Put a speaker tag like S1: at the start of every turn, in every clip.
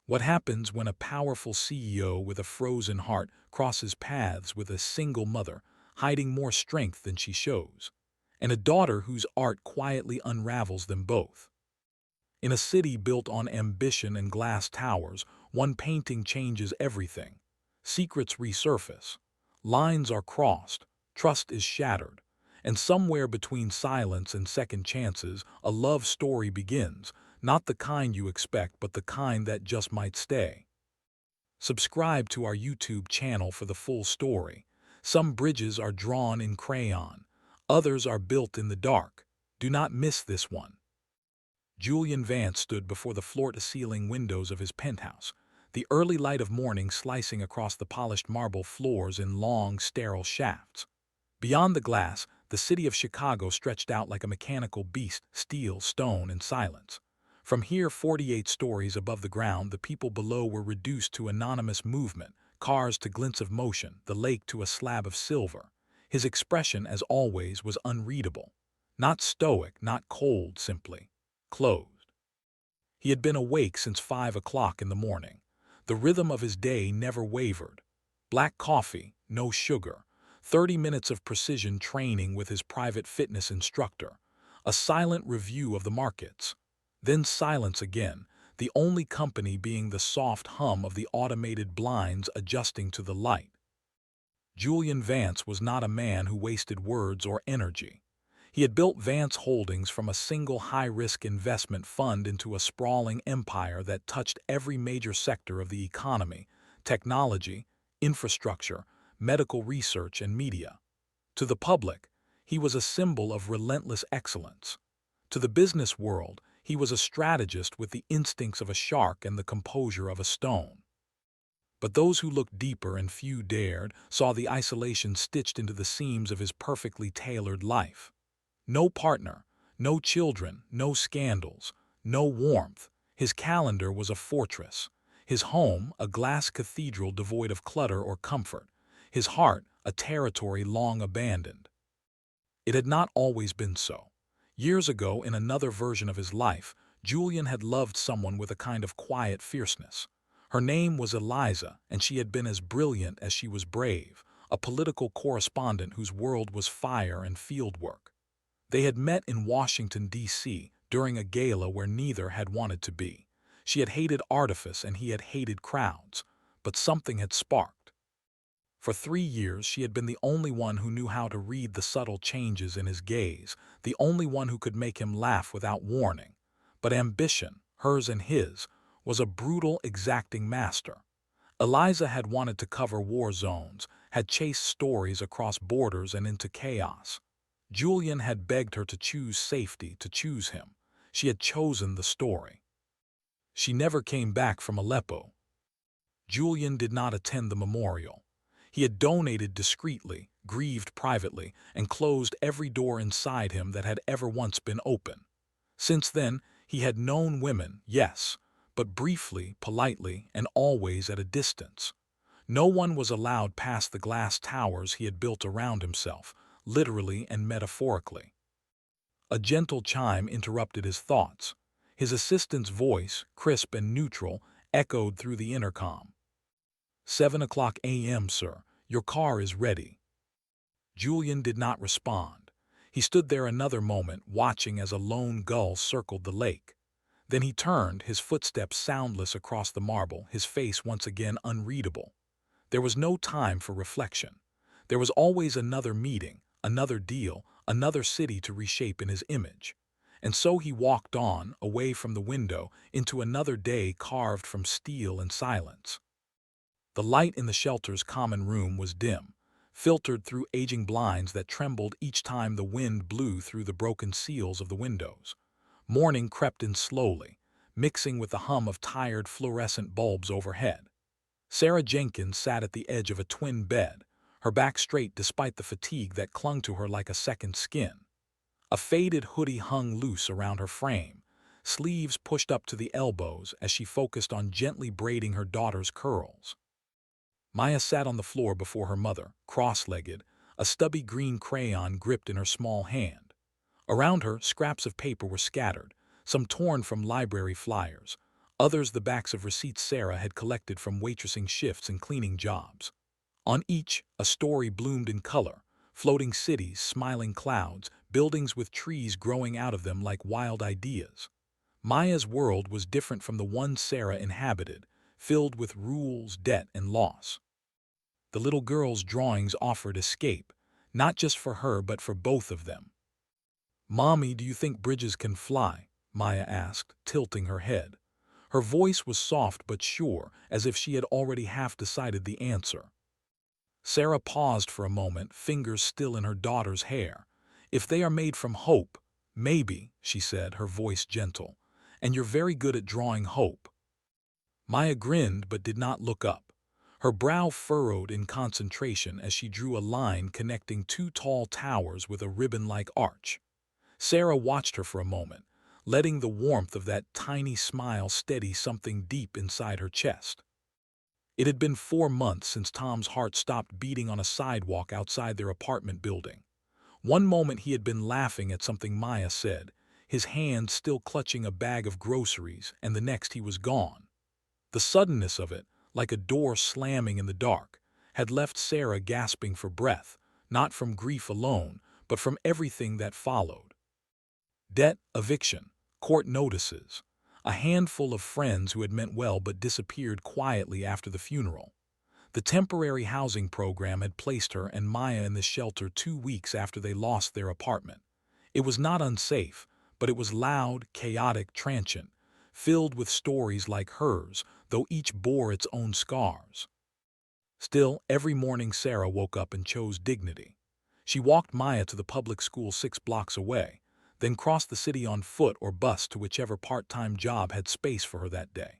S1: What happens when a powerful CEO with a frozen heart crosses paths with a single mother, hiding more strength than she shows, and a daughter whose art quietly unravels them both? In a city built on ambition and glass towers, one painting changes everything. Secrets resurface. Lines are crossed. Trust is shattered. And somewhere between silence and second chances, a love story begins, not the kind you expect, but the kind that just might stay. Subscribe to our YouTube channel for the full story. Some bridges are drawn in crayon. Others are built in the dark. Do not miss this one. Julian Vance stood before the floor-to-ceiling windows of his penthouse, the early light of morning slicing across the polished marble floors in long, sterile shafts. Beyond the glass, the city of Chicago stretched out like a mechanical beast, steel, stone, and silence. From here, 48 stories above the ground, the people below were reduced to anonymous movement, cars to glints of motion, the lake to a slab of silver. His expression, as always, was unreadable. Not stoic, not cold, simply closed. He had been awake since 5 o'clock in the morning. The rhythm of his day never wavered. Black coffee, no sugar, 30 minutes of precision training with his private fitness instructor, a silent review of the markets. Then silence again, the only company being the soft hum of the automated blinds adjusting to the light. Julian Vance was not a man who wasted words or energy. He had built Vance Holdings from a single high-risk investment fund into a sprawling empire that touched every major sector of the economy: technology, infrastructure, medical research, and media. To the public, he was a symbol of relentless excellence. To the business world, he was a strategist with the instincts of a shark and the composure of a stone. But those who looked deeper, and few dared, saw the isolation stitched into the seams of his perfectly tailored life. No partner, no children, no scandals, no warmth. His calendar was a fortress. His home, a glass cathedral devoid of clutter or comfort. His heart, a territory long abandoned. It had not always been so. Years ago, in another version of his life, Julian had loved someone with a kind of quiet fierceness. Her name was Eliza, and she had been as brilliant as she was brave, a political correspondent whose world was fire and fieldwork. They had met in Washington, D.C., during a gala where neither had wanted to be. She had hated artifice and he had hated crowds, but something had sparked. For 3 years she had been the only one who knew how to read the subtle changes in his gaze, the only one who could make him laugh without warning. But ambition, hers and his, was a brutal, exacting master. Eliza had wanted to cover war zones, had chased stories across borders and into chaos. Julian had begged her to choose safety, to choose him. She had chosen the story. She never came back from Aleppo. Julian did not attend the memorial. He had donated discreetly, grieved privately, and closed every door inside him that had ever once been open. Since then, he had known women, yes, but briefly, politely, and always at a distance. No one was allowed past the glass towers he had built around himself, literally and metaphorically. A gentle chime interrupted his thoughts. His assistant's voice, crisp and neutral, echoed through the intercom. 7 o'clock a.m., sir. Your car is ready. Julian did not respond. He stood there another moment, watching as a lone gull circled the lake. Then he turned, his footsteps soundless across the marble, his face once again unreadable. There was no time for reflection. There was always another meeting, another deal, another city to reshape in his image. And so he walked on, away from the window, into another day carved from steel and silence. The light in the shelter's common room was dim, filtered through aging blinds that trembled each time the wind blew through the broken seals of the windows. Morning crept in slowly, mixing with the hum of tired fluorescent bulbs overhead. Sarah Jenkins sat at the edge of a twin bed, her back straight despite the fatigue that clung to her like a second skin. A faded hoodie hung loose around her frame, sleeves pushed up to the elbows as she focused on gently braiding her daughter's curls. Maya sat on the floor before her mother, cross-legged, a stubby green crayon gripped in her small hand. Around her, scraps of paper were scattered, some torn from library flyers, others the backs of receipts Sarah had collected from waitressing shifts and cleaning jobs. On each, a story bloomed in color: floating cities, smiling clouds, buildings with trees growing out of them like wild ideas. Maya's world was different from the one Sarah inhabited, filled with rules, debt, and loss. The little girl's drawings offered escape, not just for her but for both of them. "Mommy, do you think bridges can fly?" Maya asked, tilting her head. Her voice was soft but sure, as if she had already half decided the answer. Sarah paused for a moment, fingers still in her daughter's hair. "If they are made from hope, maybe," she said, her voice gentle. "And you're very good at drawing hope." Maya grinned but did not look up. Her brow furrowed in concentration as she drew a line connecting two tall towers with a ribbon-like arch. Sarah watched her for a moment, letting the warmth of that tiny smile steady something deep inside her chest. It had been 4 months since Tom's heart stopped beating on a sidewalk outside their apartment building. One moment he had been laughing at something Maya said, his hand still clutching a bag of groceries, and the next he was gone. The suddenness of it, like a door slamming in the dark, had left Sarah gasping for breath, not from grief alone, but from everything that followed. Debt, eviction, court notices, a handful of friends who had meant well but disappeared quietly after the funeral. The temporary housing program had placed her and Maya in the shelter 2 weeks after they lost their apartment. It was not unsafe, but it was loud, chaotic, transient, filled with stories like hers, though each bore its own scars. Still, every morning Sarah woke up and chose dignity. She walked Maya to the public school 6 blocks away, then crossed the city on foot or bus to whichever part-time job had space for her that day.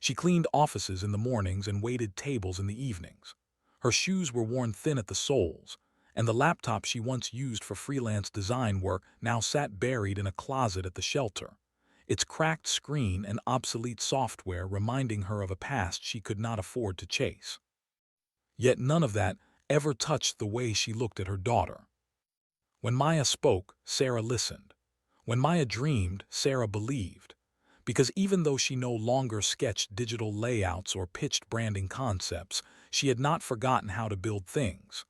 S1: She cleaned offices in the mornings and waited tables in the evenings. Her shoes were worn thin at the soles, and the laptop she once used for freelance design work now sat buried in a closet at the shelter, its cracked screen and obsolete software reminding her of a past she could not afford to chase. Yet none of that ever touched the way she looked at her daughter. When Maya spoke, Sarah listened. When Maya dreamed, Sarah believed. Because even though she no longer sketched digital layouts or pitched branding concepts, she had not forgotten how to build things.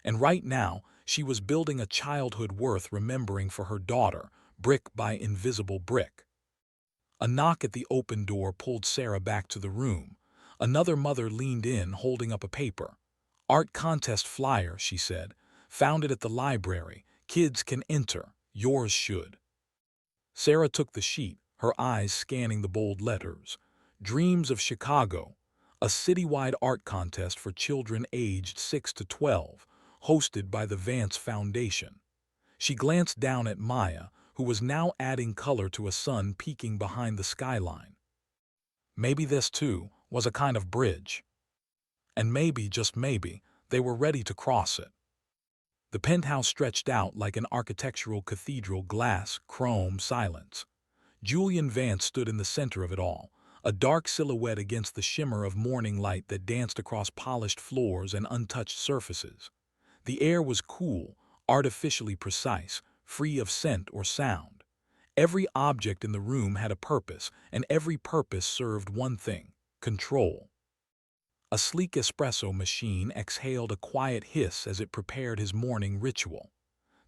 S1: And right now, she was building a childhood worth remembering for her daughter, brick by invisible brick. A knock at the open door pulled Sarah back to the room. Another mother leaned in, holding up a paper. "Art contest flyer," she said. "Found it at the library. Kids can enter. Yours should." Sarah took the sheet, her eyes scanning the bold letters. "Dreams of Chicago, a citywide art contest for children aged 6 to 12, hosted by the Vance Foundation." She glanced down at Maya, who was now adding color to a sun peeking behind the skyline. Maybe this, too, was a kind of bridge. And maybe, just maybe, they were ready to cross it. The penthouse stretched out like an architectural cathedral: glass, chrome, silence. Julian Vance stood in the center of it all, a dark silhouette against the shimmer of morning light that danced across polished floors and untouched surfaces. The air was cool, artificially precise, free of scent or sound. Every object in the room had a purpose, and every purpose served one thing: control. A sleek espresso machine exhaled a quiet hiss as it prepared his morning ritual.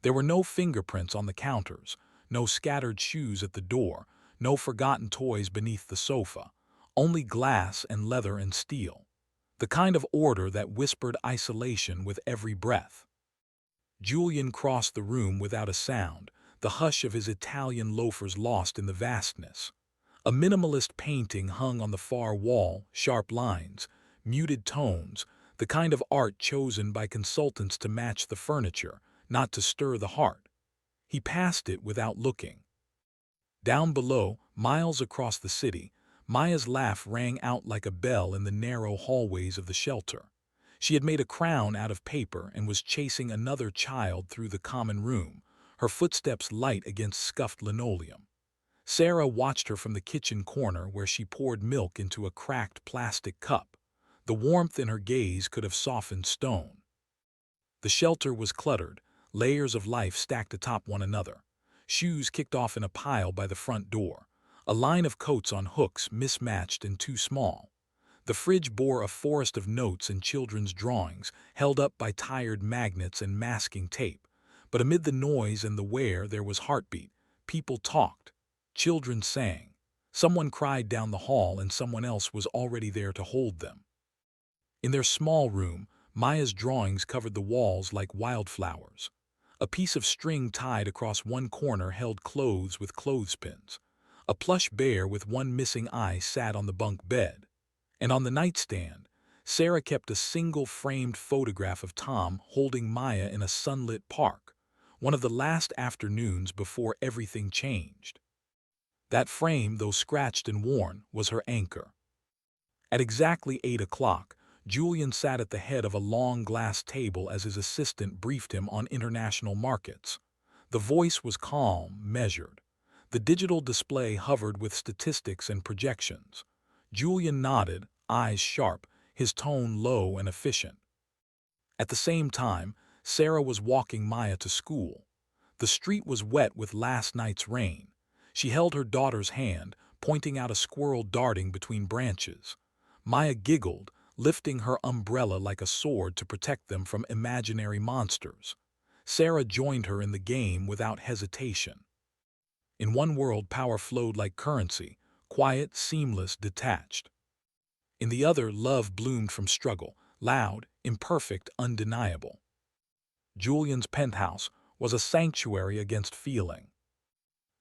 S1: There were no fingerprints on the counters, no scattered shoes at the door, no forgotten toys beneath the sofa, only glass and leather and steel. The kind of order that whispered isolation with every breath. Julian crossed the room without a sound, the hush of his Italian loafers lost in the vastness. A minimalist painting hung on the far wall, sharp lines, muted tones, the kind of art chosen by consultants to match the furniture, not to stir the heart. He passed it without looking. Down below, miles across the city, Maya's laugh rang out like a bell in the narrow hallways of the shelter. She had made a crown out of paper and was chasing another child through the common room, her footsteps light against scuffed linoleum. Sarah watched her from the kitchen corner where she poured milk into a cracked plastic cup. The warmth in her gaze could have softened stone. The shelter was cluttered, layers of life stacked atop one another. Shoes kicked off in a pile by the front door. A line of coats on hooks mismatched and too small. The fridge bore a forest of notes and children's drawings, held up by tired magnets and masking tape. But amid the noise and the wear there was heartbeat. People talked. Children sang. Someone cried down the hall and someone else was already there to hold them. In their small room, Maya's drawings covered the walls like wildflowers. A piece of string tied across one corner held clothes with clothespins. A plush bear with one missing eye sat on the bunk bed. And on the nightstand, Sarah kept a single framed photograph of Tom holding Maya in a sunlit park, one of the last afternoons before everything changed. That frame, though scratched and worn, was her anchor. At exactly 8 o'clock, Julian sat at the head of a long glass table as his assistant briefed him on international markets. The voice was calm, measured. The digital display hovered with statistics and projections. Julian nodded, eyes sharp, his tone low and efficient. At the same time, Sarah was walking Maya to school. The street was wet with last night's rain. She held her daughter's hand, pointing out a squirrel darting between branches. Maya giggled, lifting her umbrella like a sword to protect them from imaginary monsters. Sarah joined her in the game without hesitation. In one world, power flowed like currency, quiet, seamless, detached. In the other, love bloomed from struggle, loud, imperfect, undeniable. Julian's penthouse was a sanctuary against feeling.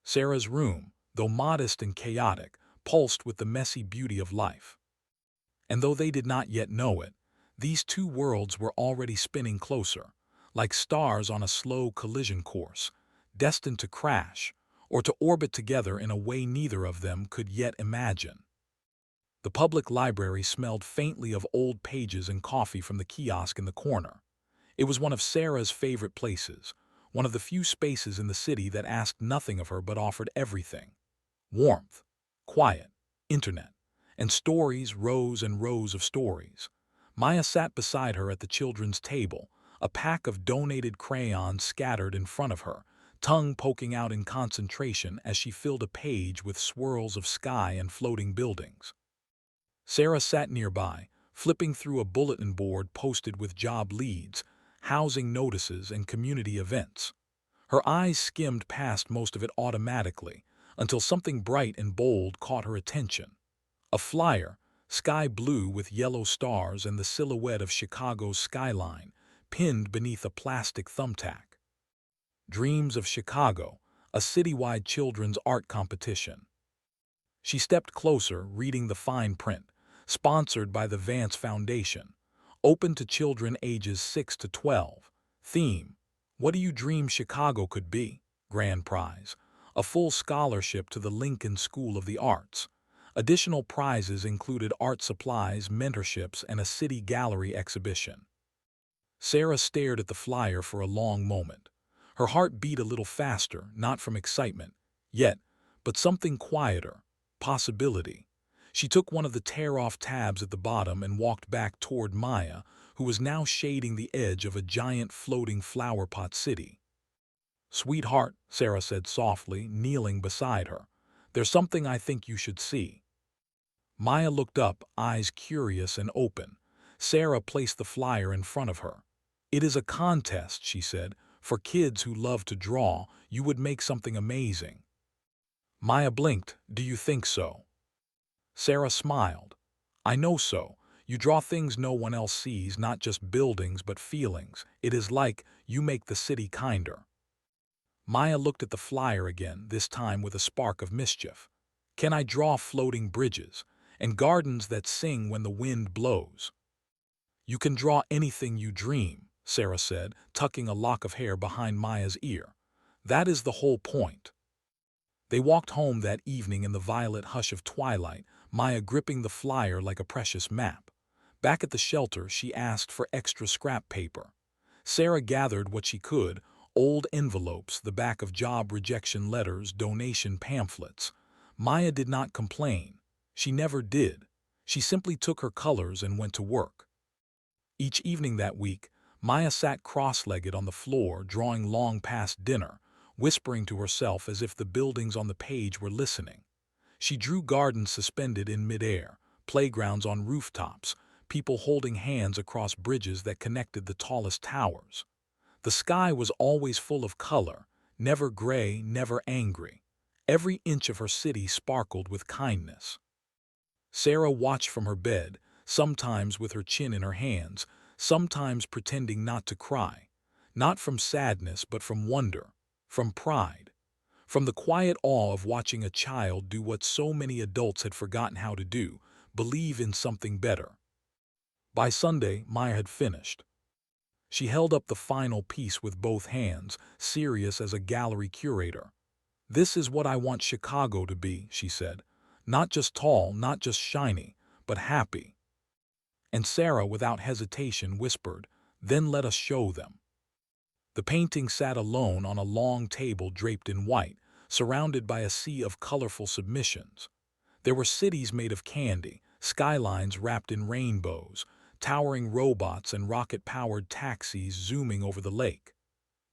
S1: Sarah's room, though modest and chaotic, pulsed with the messy beauty of life. And though they did not yet know it, these two worlds were already spinning closer, like stars on a slow collision course, destined to crash, or to orbit together in a way neither of them could yet imagine. The public library smelled faintly of old pages and coffee from the kiosk in the corner. It was one of Sarah's favorite places, one of the few spaces in the city that asked nothing of her but offered everything. Warmth, quiet, internet, and stories, rows and rows of stories. Maya sat beside her at the children's table, a pack of donated crayons scattered in front of her, tongue poking out in concentration as she filled a page with swirls of sky and floating buildings. Sarah sat nearby, flipping through a bulletin board posted with job leads, housing notices, and community events. Her eyes skimmed past most of it automatically, until something bright and bold caught her attention. A flyer, sky blue with yellow stars and the silhouette of Chicago's skyline, pinned beneath a plastic thumbtack. Dreams of Chicago, a citywide children's art competition. She stepped closer, reading the fine print, sponsored by the Vance Foundation, open to children ages 6 to 12. Theme: What do you dream Chicago could be? Grand prize: a full scholarship to the Lincoln School of the Arts. Additional prizes included art supplies, mentorships, and a city gallery exhibition. Sarah stared at the flyer for a long moment. Her heart beat a little faster, not from excitement, yet, but something quieter: possibility. She took one of the tear-off tabs at the bottom and walked back toward Maya, who was now shading the edge of a giant floating flower pot city. "Sweetheart," Sarah said softly, kneeling beside her, "there's something I think you should see." Maya looked up, eyes curious and open. Sarah placed the flyer in front of her. "It is a contest," she said, "for kids who love to draw. You would make something amazing." Maya blinked. "Do you think so?" Sarah smiled. "I know so. You draw things no one else sees, not just buildings but feelings. It is like you make the city kinder." Maya looked at the flyer again, this time with a spark of mischief. "Can I draw floating bridges and gardens that sing when the wind blows?" "You can draw anything you dream," Sarah said, tucking a lock of hair behind Maya's ear. "That is the whole point." They walked home that evening in the violet hush of twilight, Maya gripping the flyer like a precious map. Back at the shelter, she asked for extra scrap paper. Sarah gathered what she could: old envelopes, the back of job rejection letters, donation pamphlets. Maya did not complain. She never did. She simply took her colors and went to work. Each evening that week, Maya sat cross-legged on the floor, drawing long past dinner, whispering to herself as if the buildings on the page were listening. She drew gardens suspended in midair, playgrounds on rooftops, people holding hands across bridges that connected the tallest towers. The sky was always full of color, never gray, never angry. Every inch of her city sparkled with kindness. Sarah watched from her bed, sometimes with her chin in her hands, sometimes pretending not to cry. Not from sadness, but from wonder, from pride, from the quiet awe of watching a child do what so many adults had forgotten how to do, believe in something better. By Sunday, Maya had finished. She held up the final piece with both hands, serious as a gallery curator. "This is what I want Chicago to be," she said. "Not just tall, not just shiny, but happy." And Sarah, without hesitation, whispered, "Then let us show them." The painting sat alone on a long table draped in white, surrounded by a sea of colorful submissions. There were cities made of candy, skylines wrapped in rainbows, towering robots and rocket-powered taxis zooming over the lake.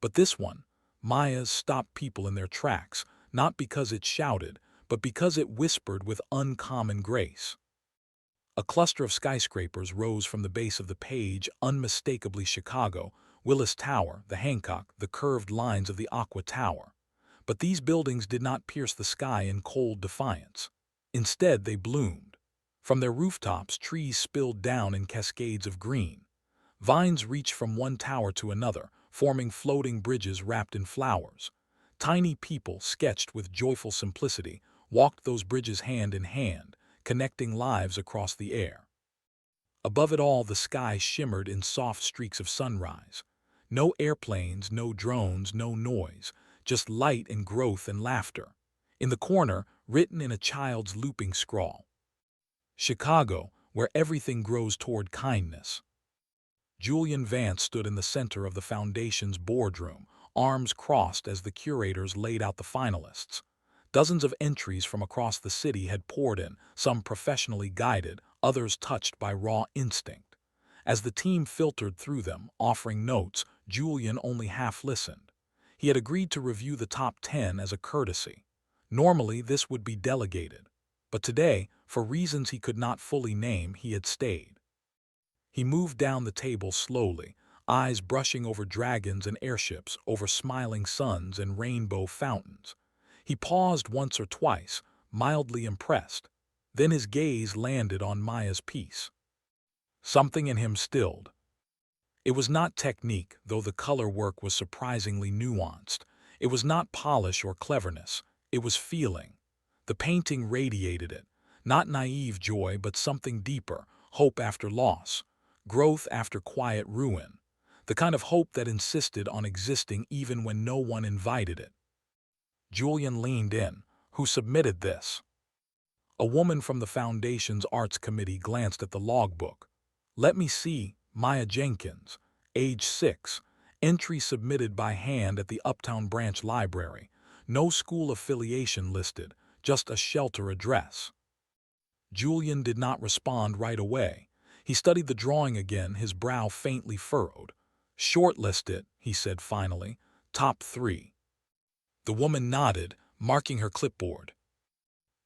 S1: But this one, Maya's, stopped people in their tracks, not because it shouted, but because it whispered with uncommon grace. A cluster of skyscrapers rose from the base of the page, unmistakably Chicago: Willis Tower, the Hancock, the curved lines of the Aqua Tower. But these buildings did not pierce the sky in cold defiance. Instead, they bloomed. From their rooftops, trees spilled down in cascades of green. Vines reached from one tower to another, forming floating bridges wrapped in flowers. Tiny people, sketched with joyful simplicity, walked those bridges hand in hand, connecting lives across the air. Above it all, the sky shimmered in soft streaks of sunrise. No airplanes, no drones, no noise, just light and growth and laughter. In the corner, written in a child's looping scrawl, "Chicago, where everything grows toward kindness." Julian Vance stood in the center of the foundation's boardroom, arms crossed as the curators laid out the finalists. Dozens of entries from across the city had poured in, some professionally guided, others touched by raw instinct. As the team filtered through them, offering notes, Julian only half listened. He had agreed to review the top 10 as a courtesy. Normally, this would be delegated. But today, for reasons he could not fully name, he had stayed. He moved down the table slowly, eyes brushing over dragons and airships, over smiling suns and rainbow fountains. He paused once or twice, mildly impressed. Then his gaze landed on Maya's piece. Something in him stilled. It was not technique, though the color work was surprisingly nuanced. It was not polish or cleverness. It was feeling. The painting radiated it. Not naive joy, but something deeper: hope after loss, growth after quiet ruin. The kind of hope that insisted on existing even when no one invited it. Julian leaned in. "Who submitted this?" A woman from the Foundation's Arts Committee glanced at the logbook. "Let me see. Maya Jenkins, age 6, entry submitted by hand at the Uptown Branch Library. No school affiliation listed, just a shelter address." Julian did not respond right away. He studied the drawing again, his brow faintly furrowed. "Shortlist it," he said finally. "Top 3. The woman nodded, marking her clipboard.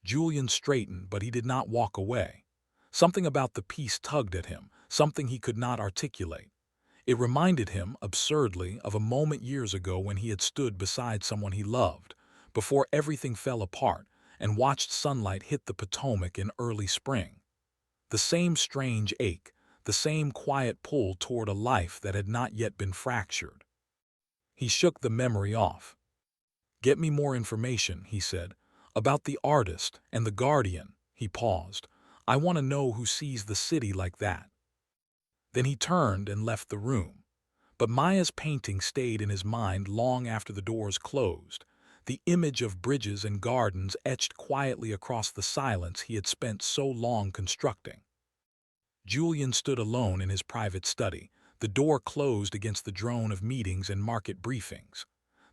S1: Julian straightened, but he did not walk away. Something about the piece tugged at him, something he could not articulate. It reminded him, absurdly, of a moment years ago when he had stood beside someone he loved, before everything fell apart, and watched sunlight hit the Potomac in early spring. The same strange ache, the same quiet pull toward a life that had not yet been fractured. He shook the memory off. "Get me more information," he said. "About the artist and the guardian." He paused. "I want to know who sees the city like that." Then he turned and left the room. But Maya's painting stayed in his mind long after the doors closed. The image of bridges and gardens etched quietly across the silence he had spent so long constructing. Julian stood alone in his private study, the door closed against the drone of meetings and market briefings.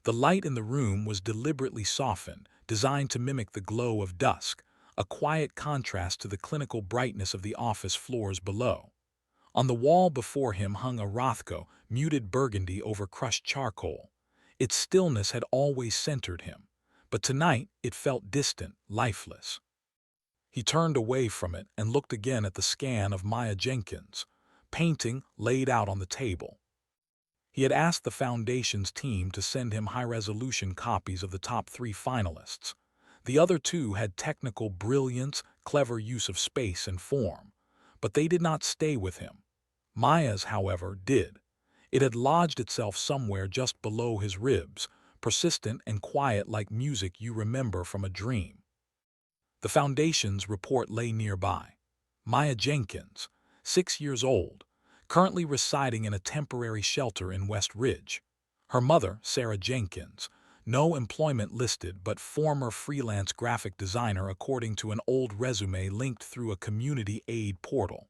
S1: The light in the room was deliberately softened, designed to mimic the glow of dusk, a quiet contrast to the clinical brightness of the office floors below. On the wall before him hung a Rothko, muted burgundy over crushed charcoal. Its stillness had always centered him, but tonight it felt distant, lifeless. He turned away from it and looked again at the scan of Maya Jenkins' painting laid out on the table. He had asked the Foundation's team to send him high-resolution copies of the top 3 finalists. The other 2 had technical brilliance, clever use of space and form, but they did not stay with him. Maya's, however, did. It had lodged itself somewhere just below his ribs, persistent and quiet like music you remember from a dream. The Foundation's report lay nearby. Maya Jenkins, 6 years old, currently residing in a temporary shelter in West Ridge. Her mother, Sarah Jenkins, no employment listed but former freelance graphic designer according to an old resume linked through a community aid portal.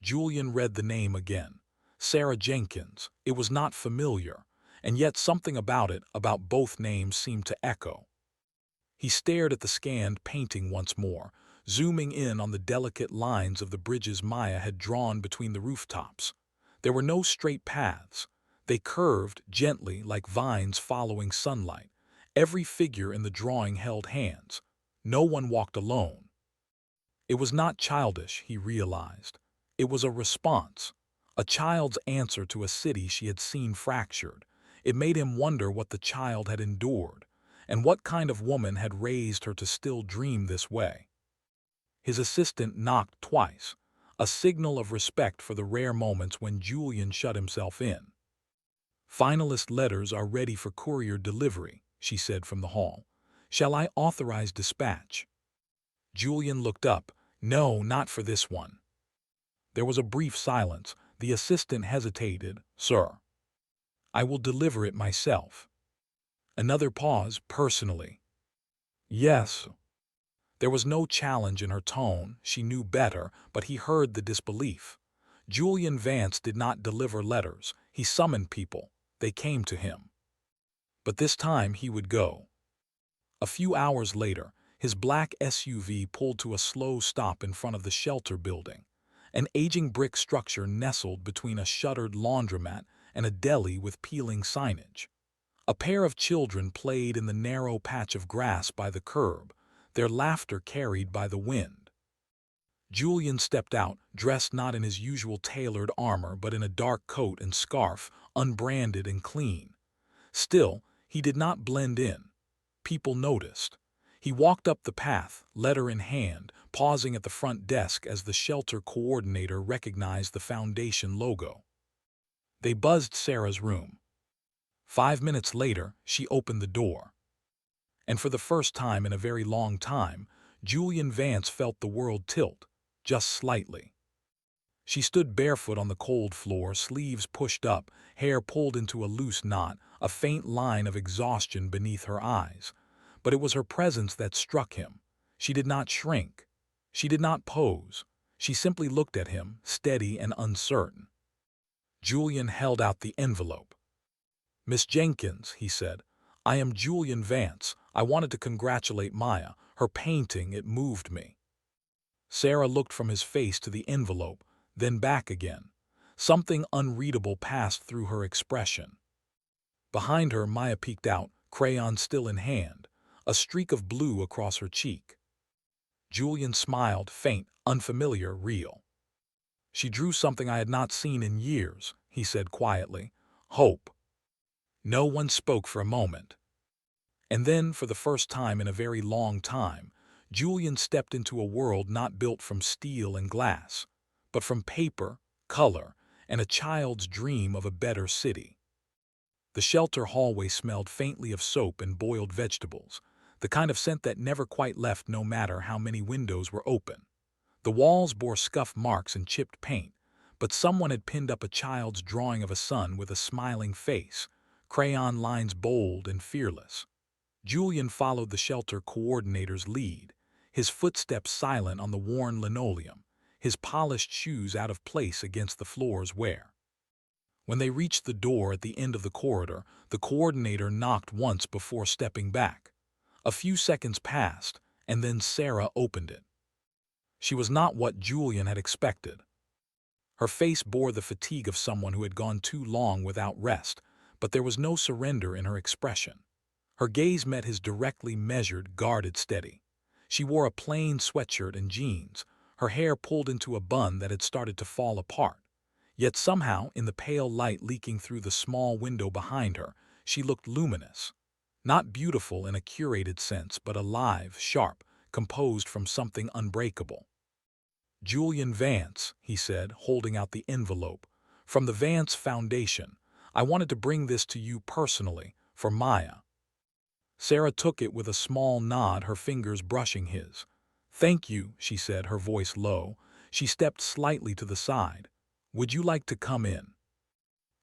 S1: Julian read the name again. Sarah Jenkins. It was not familiar, and yet something about it, about both names, seemed to echo. He stared at the scanned painting once more, zooming in on the delicate lines of the bridges Maya had drawn between the rooftops. There were no straight paths. They curved gently like vines following sunlight. Every figure in the drawing held hands. No one walked alone. It was not childish, he realized. It was a response. A child's answer to a city she had seen fractured. It made him wonder what the child had endured, and what kind of woman had raised her to still dream this way. His assistant knocked twice, a signal of respect for the rare moments when Julian shut himself in. "Finalist letters are ready for courier delivery," she said from the hall. "Shall I authorize dispatch?" Julian looked up. "No, not for this one." There was a brief silence. The assistant hesitated. "Sir, I will deliver it myself." Another pause. "Personally?" "Yes." There was no challenge in her tone. She knew better, but he heard the disbelief. Julian Vance did not deliver letters. He summoned people. They came to him. But this time he would go. A few hours later, his black SUV pulled to a slow stop in front of the shelter building, an aging brick structure nestled between a shuttered laundromat and a deli with peeling signage. A pair of children played in the narrow patch of grass by the curb, their laughter carried by the wind. Julian stepped out, dressed not in his usual tailored armor but in a dark coat and scarf, unbranded and clean. Still, he did not blend in. People noticed. He walked up the path, letter in hand, pausing at the front desk as the shelter coordinator recognized the Foundation logo. They buzzed Sarah's room. 5 minutes later, she opened the door. And for the first time in a very long time, Julian Vance felt the world tilt, just slightly. She stood barefoot on the cold floor, sleeves pushed up, hair pulled into a loose knot, a faint line of exhaustion beneath her eyes. But it was her presence that struck him. She did not shrink. She did not pose. She simply looked at him, steady and uncertain. Julian held out the envelope. "Miss Jenkins," he said, "I am Julian Vance. I wanted to congratulate Maya. Her painting, it moved me." Sarah looked from his face to the envelope, then back again. Something unreadable passed through her expression. Behind her, Maya peeked out, crayon still in hand, a streak of blue across her cheek. Julian smiled, faint, unfamiliar, real. "She drew something I had not seen in years," he said quietly. "Hope." No one spoke for a moment. And then, for the first time in a very long time, Julian stepped into a world not built from steel and glass, but from paper, color, and a child's dream of a better city. The shelter hallway smelled faintly of soap and boiled vegetables, the kind of scent that never quite left no matter how many windows were open. The walls bore scuff marks and chipped paint, but someone had pinned up a child's drawing of a sun with a smiling face, crayon lines bold and fearless. Julian followed the shelter coordinator's lead, his footsteps silent on the worn linoleum, his polished shoes out of place against the floor's wear. When they reached the door at the end of the corridor, the coordinator knocked once before stepping back. A few seconds passed, and then Sarah opened it. She was not what Julian had expected. Her face bore the fatigue of someone who had gone too long without rest, but there was no surrender in her expression. Her gaze met his directly measured, guarded, steady. She wore a plain sweatshirt and jeans, her hair pulled into a bun that had started to fall apart. Yet somehow, in the pale light leaking through the small window behind her, she looked luminous. Not beautiful in a curated sense, but alive, sharp, composed from something unbreakable. "Julian Vance," he said, holding out the envelope. "From the Vance Foundation. I wanted to bring this to you personally, for Maya." Sarah took it with a small nod, her fingers brushing his. "Thank you," she said, her voice low. She stepped slightly to the side. "Would you like to come in?"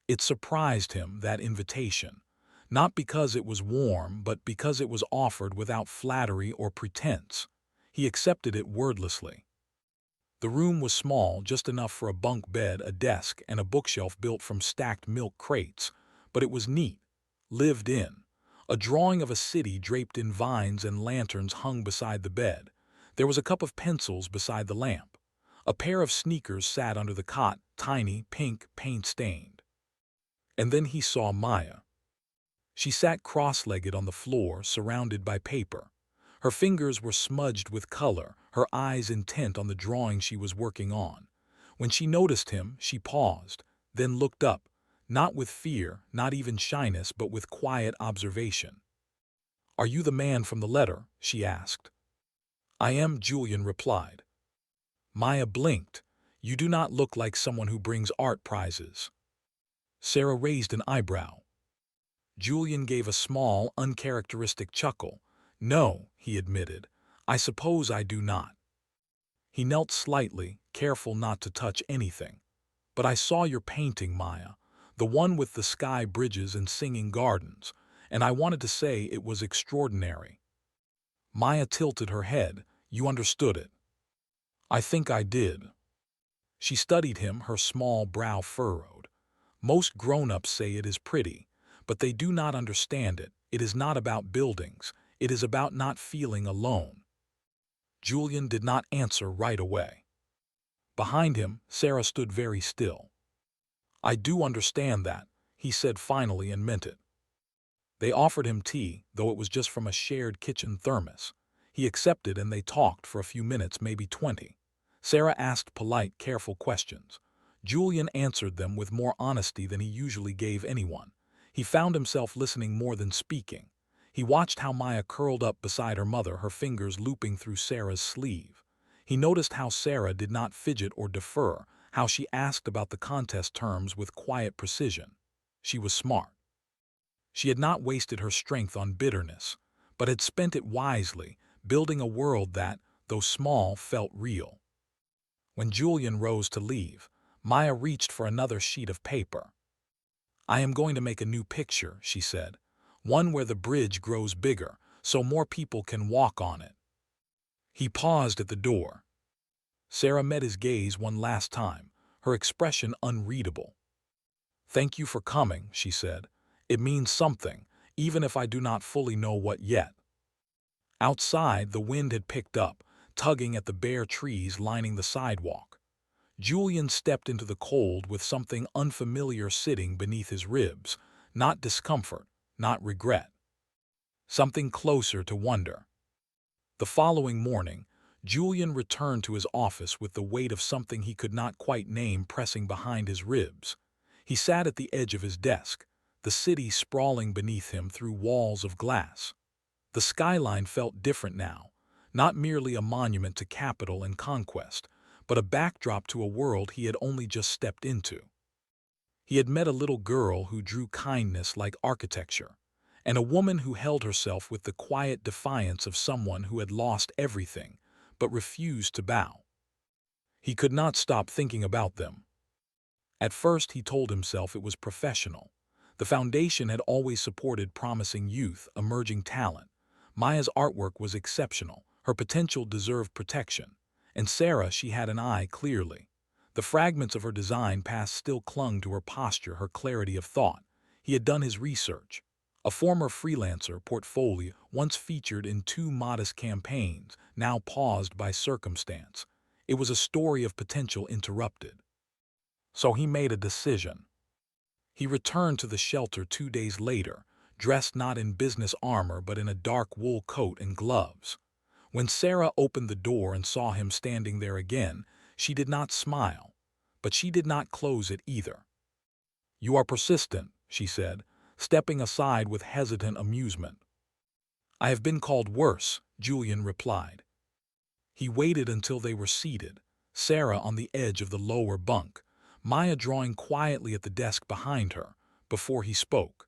S1: It surprised him, that invitation. Not because it was warm, but because it was offered without flattery or pretense. He accepted it wordlessly. The room was small, just enough for a bunk bed, a desk, and a bookshelf built from stacked milk crates, but it was neat, lived in. A drawing of a city draped in vines and lanterns hung beside the bed. There was a cup of pencils beside the lamp. A pair of sneakers sat under the cot, tiny, pink, paint-stained. And then he saw Maya. She sat cross-legged on the floor, surrounded by paper. Her fingers were smudged with color, her eyes intent on the drawing she was working on. When she noticed him, she paused, then looked up, not with fear, not even shyness, but with quiet observation. "Are you the man from the letter?" she asked. "I am," Julian replied. Maya blinked. "You do not look like someone who brings art prizes." Sarah raised an eyebrow. Julian gave a small, uncharacteristic chuckle. "No," he admitted. "I suppose I do not." He knelt slightly, careful not to touch anything. "But I saw your painting, Maya, the one with the sky bridges and singing gardens, and I wanted to say it was extraordinary." Maya tilted her head. "You understood it." "I think I did." She studied him, her small brow furrowed. "Most grown-ups say it is pretty, but they do not understand it. It is not about buildings. It is about not feeling alone." Julian did not answer right away. Behind him, Sarah stood very still. "I do understand that," he said finally, and meant it. They offered him tea, though it was just from a shared kitchen thermos. He accepted, and they talked for a few minutes, maybe 20. Sarah asked polite, careful questions. Julian answered them with more honesty than he usually gave anyone. He found himself listening more than speaking. He watched how Maya curled up beside her mother, her fingers looping through Sarah's sleeve. He noticed how Sarah did not fidget or defer, how she asked about the contest terms with quiet precision. She was smart. She had not wasted her strength on bitterness, but had spent it wisely, building a world that, though small, felt real. When Julian rose to leave, Maya reached for another sheet of paper. "I am going to make a new picture," she said. "One where the bridge grows bigger, so more people can walk on it." He paused at the door. Sarah met his gaze one last time, her expression unreadable. "Thank you for coming," she said. "It means something, even if I do not fully know what yet." Outside, the wind had picked up, tugging at the bare trees lining the sidewalk. Julian stepped into the cold with something unfamiliar sitting beneath his ribs, not discomfort, not regret. Something closer to wonder. The following morning, Julian returned to his office with the weight of something he could not quite name pressing behind his ribs. He sat at the edge of his desk, the city sprawling beneath him through walls of glass. The skyline felt different now, not merely a monument to capital and conquest, but a backdrop to a world he had only just stepped into. He had met a little girl who drew kindness like architecture, and a woman who held herself with the quiet defiance of someone who had lost everything, but refused to bow. He could not stop thinking about them. At first he told himself it was professional. The foundation had always supported promising youth, emerging talent. Maya's artwork was exceptional, her potential deserved protection. And Sarah, she had an eye clearly. The fragments of her design past still clung to her posture, her clarity of thought. He had done his research. A former freelancer portfolio, once featured in 2 modest campaigns, now paused by circumstance. It was a story of potential interrupted. So he made a decision. He returned to the shelter 2 days later, dressed not in business armor but in a dark wool coat and gloves. When Sarah opened the door and saw him standing there again, she did not smile, but she did not close it either. "You are persistent," she said, stepping aside with hesitant amusement. "I have been called worse," Julian replied. He waited until they were seated, Sarah on the edge of the lower bunk, Maya drawing quietly at the desk behind her, before he spoke.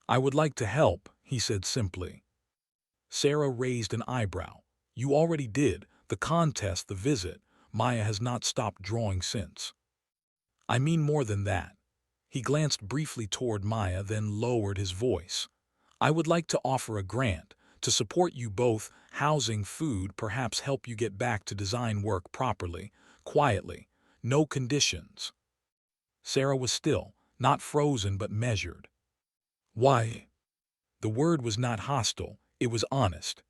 S1: "I would like to help," he said simply. Sarah raised an eyebrow. "You already did. The contest, the visit. Maya has not stopped drawing since." "I mean more than that." He glanced briefly toward Maya, then lowered his voice. "I would like to offer a grant, to support you both, housing, food, perhaps help you get back to design work properly, quietly, no conditions." Sarah was still, not frozen but measured. "Why?" The word was not hostile, it was honest.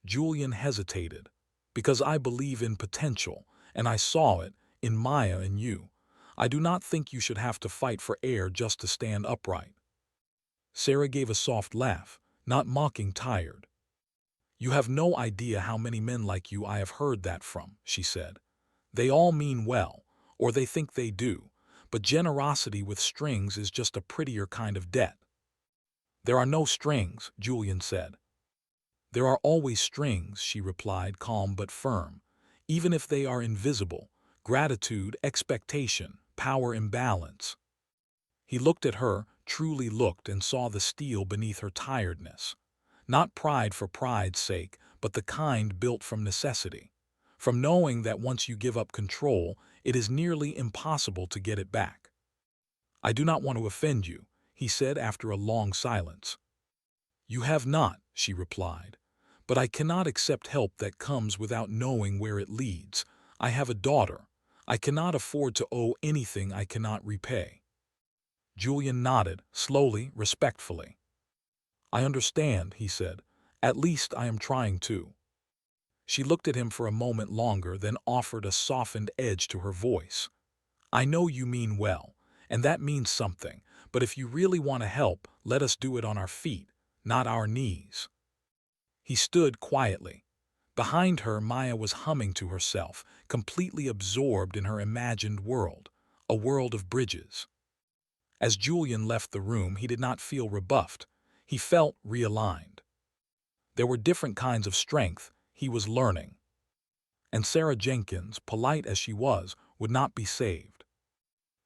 S1: Julian hesitated. "Because I believe in potential, and I saw it, in Maya and you. I do not think you should have to fight for air just to stand upright." Sarah gave a soft laugh, not mocking, tired. "You have no idea how many men like you I have heard that from," she said. "They all mean well, or they think they do, but generosity with strings is just a prettier kind of debt." "There are no strings," Julian said. "There are always strings," she replied, calm but firm. "Even if they are invisible, gratitude, expectation, power imbalance." He looked at her, truly looked, and saw the steel beneath her tiredness. Not pride for pride's sake, but the kind built from necessity. From knowing that once you give up control, it is nearly impossible to get it back. "I do not want to offend you," he said after a long silence. "You have not," she replied. "But I cannot accept help that comes without knowing where it leads. I have a daughter. I cannot afford to owe anything I cannot repay." Julian nodded, slowly, respectfully. "I understand," he said. "At least I am trying to." She looked at him for a moment longer, then offered a softened edge to her voice. "I know you mean well, and that means something, but if you really want to help, let us do it on our feet, not our knees." He stood quietly. Behind her, Maya was humming to herself, completely absorbed in her imagined world, a world of bridges. As Julian left the room, he did not feel rebuffed. He felt realigned. There were different kinds of strength he was learning. And Sarah Jenkins, polite as she was, would not be saved.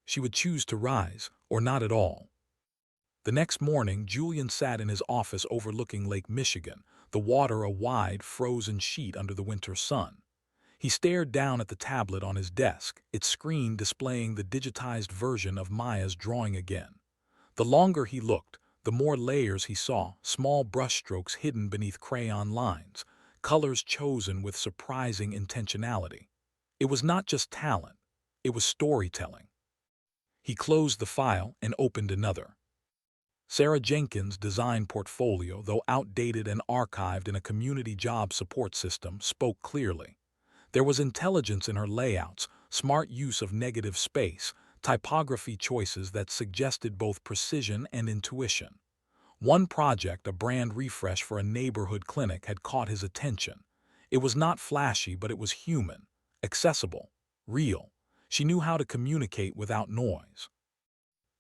S1: She would choose to rise, or not at all. The next morning, Julian sat in his office overlooking Lake Michigan, the water a wide, frozen sheet under the winter sun. He stared down at the tablet on his desk, its screen displaying the digitized version of Maya's drawing again. The longer he looked, the more layers he saw, small brushstrokes hidden beneath crayon lines, colors chosen with surprising intentionality. It was not just talent, it was storytelling. He closed the file and opened another. Sarah Jenkins' design portfolio, though outdated and archived in a community job support system, spoke clearly. There was intelligence in her layouts, smart use of negative space, typography choices that suggested both precision and intuition. One project, a brand refresh for a neighborhood clinic, had caught his attention. It was not flashy, but it was human, accessible, real. She knew how to communicate without noise.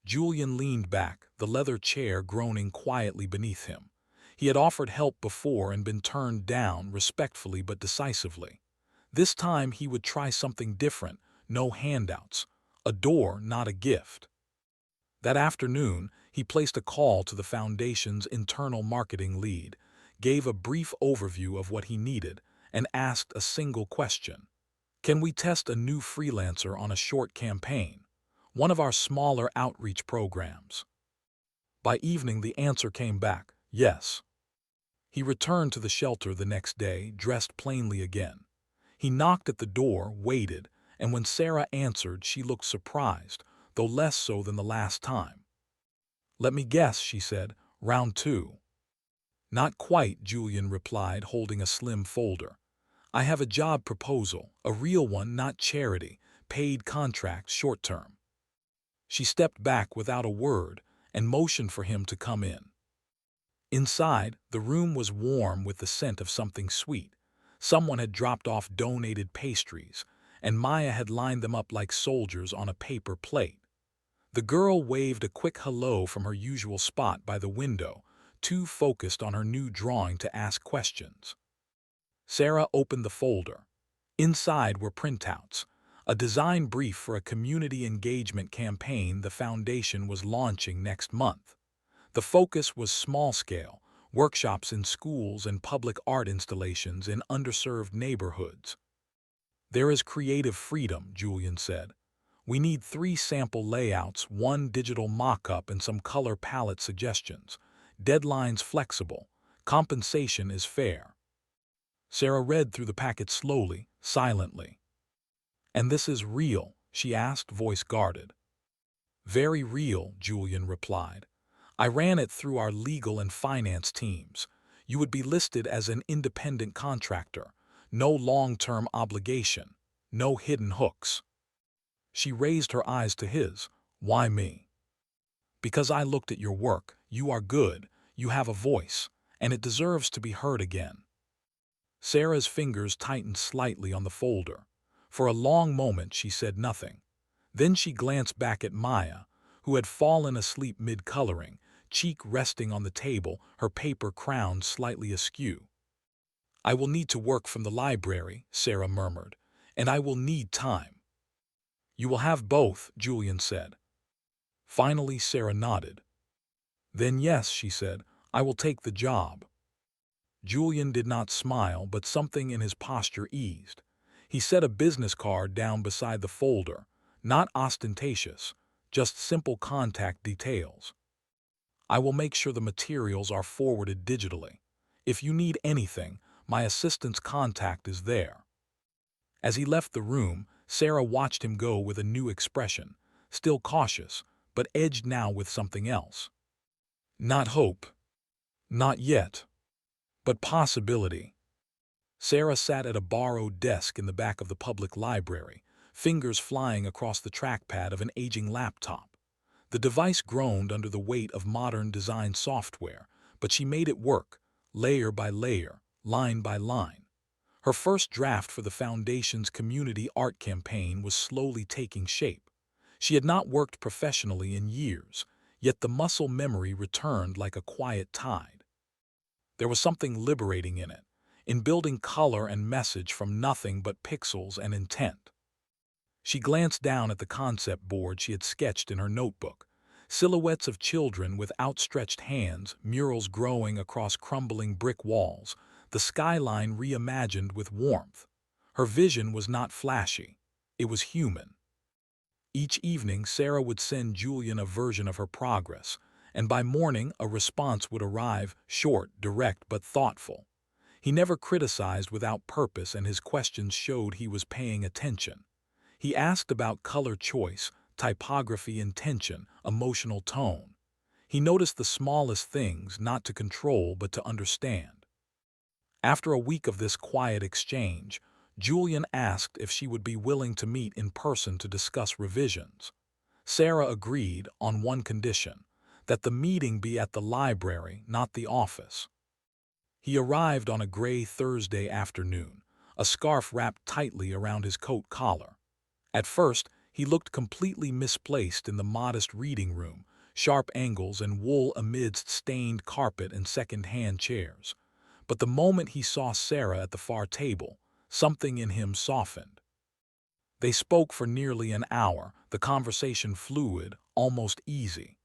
S1: Julian leaned back, the leather chair groaning quietly beneath him. He had offered help before and been turned down, respectfully but decisively. This time he would try something different, no handouts. A door, not a gift. That afternoon, he placed a call to the foundation's internal marketing lead, gave a brief overview of what he needed, and asked a single question. "Can we test a new freelancer on a short campaign? One of our smaller outreach programs?" By evening, the answer came back, yes. He returned to the shelter the next day, dressed plainly again. He knocked at the door, waited, and when Sarah answered, she looked surprised, though less so than the last time. "Let me guess," she said, "round two." "Not quite," Julian replied, holding a slim folder. "I have a job proposal, a real one, not charity, paid contract, short-term." She stepped back without a word and motioned for him to come in. Inside, the room was warm with the scent of something sweet, Someone had dropped off donated pastries, and Maya had lined them up like soldiers on a paper plate. The girl waved a quick hello from her usual spot by the window, too focused on her new drawing to ask questions. Sarah opened the folder. Inside were printouts, a design brief for a community engagement campaign the foundation was launching next month. The focus was small-scale, workshops in schools and public art installations in underserved neighborhoods. "There is creative freedom," Julian said. "We need 3 sample layouts, 1 digital mock-up and some color palette suggestions. Deadlines flexible. Compensation is fair." Sarah read through the packet slowly, silently. "And this is real?" she asked, voice guarded. "Very real," Julian replied. "I ran it through our legal and finance teams. You would be listed as an independent contractor. No long-term obligation. No hidden hooks." She raised her eyes to his. "Why me?" "Because I looked at your work. You are good. You have a voice. And it deserves to be heard again." Sarah's fingers tightened slightly on the folder. For a long moment she said nothing. Then she glanced back at Maya, who had fallen asleep mid-coloring, cheek resting on the table, her paper crown slightly askew. "I will need to work from the library," Sarah murmured, "and I will need time." "You will have both," Julian said. Finally, Sarah nodded. "Then yes," she said, "I will take the job." Julian did not smile, but something in his posture eased. He set a business card down beside the folder, not ostentatious, just simple contact details. "I will make sure the materials are forwarded digitally. If you need anything, my assistant's contact is there." As he left the room, Sarah watched him go with a new expression, still cautious, but edged now with something else. Not hope. Not yet. But possibility. Sarah sat at a borrowed desk in the back of the public library, fingers flying across the trackpad of an aging laptop. The device groaned under the weight of modern design software, but she made it work, layer by layer, line by line. Her first draft for the Foundation's community art campaign was slowly taking shape. She had not worked professionally in years, yet the muscle memory returned like a quiet tide. There was something liberating in it, in building color and message from nothing but pixels and intent. She glanced down at the concept board she had sketched in her notebook. Silhouettes of children with outstretched hands, murals growing across crumbling brick walls, the skyline reimagined with warmth. Her vision was not flashy. It was human. Each evening, Sarah would send Julian a version of her progress, and by morning a response would arrive, short, direct, but thoughtful. He never criticized without purpose, and his questions showed he was paying attention. He asked about color choice, typography, intention, emotional tone. He noticed the smallest things, not to control but to understand. After a week of this quiet exchange, Julian asked if she would be willing to meet in person to discuss revisions. Sarah agreed on one condition, that the meeting be at the library, not the office. He arrived on a gray Thursday afternoon, a scarf wrapped tightly around his coat collar. At first, he looked completely misplaced in the modest reading room, sharp angles and wool amidst stained carpet and second-hand chairs. But the moment he saw Sarah at the far table, something in him softened. They spoke for nearly an hour, the conversation fluid, almost easy.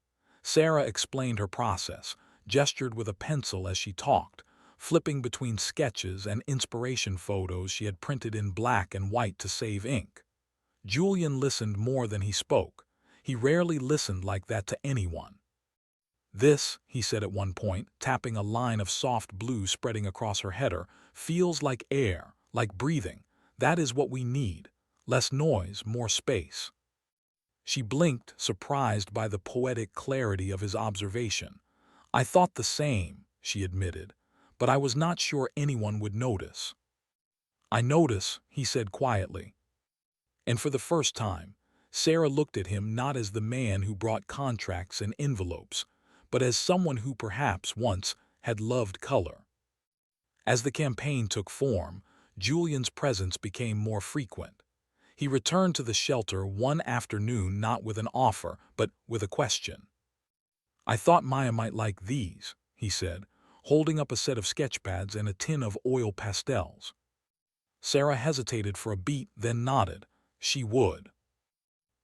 S1: Sarah explained her process, gestured with a pencil as she talked, flipping between sketches and inspiration photos she had printed in black and white to save ink. Julian listened more than he spoke. He rarely listened like that to anyone. "This," he said at one point, tapping a line of soft blue spreading across her header, "feels like air, like breathing. That is what we need. Less noise, more space." She blinked, surprised by the poetic clarity of his observation. "I thought the same," she admitted, "but I was not sure anyone would notice." "I notice," he said quietly. And for the first time, Sarah looked at him not as the man who brought contracts and envelopes, but as someone who perhaps once had loved color. As the campaign took form, Julian's presence became more frequent. He returned to the shelter one afternoon not with an offer, but with a question. "I thought Maya might like these," he said, holding up a set of sketchpads and a tin of oil pastels. Sarah hesitated for a beat, then nodded. She would.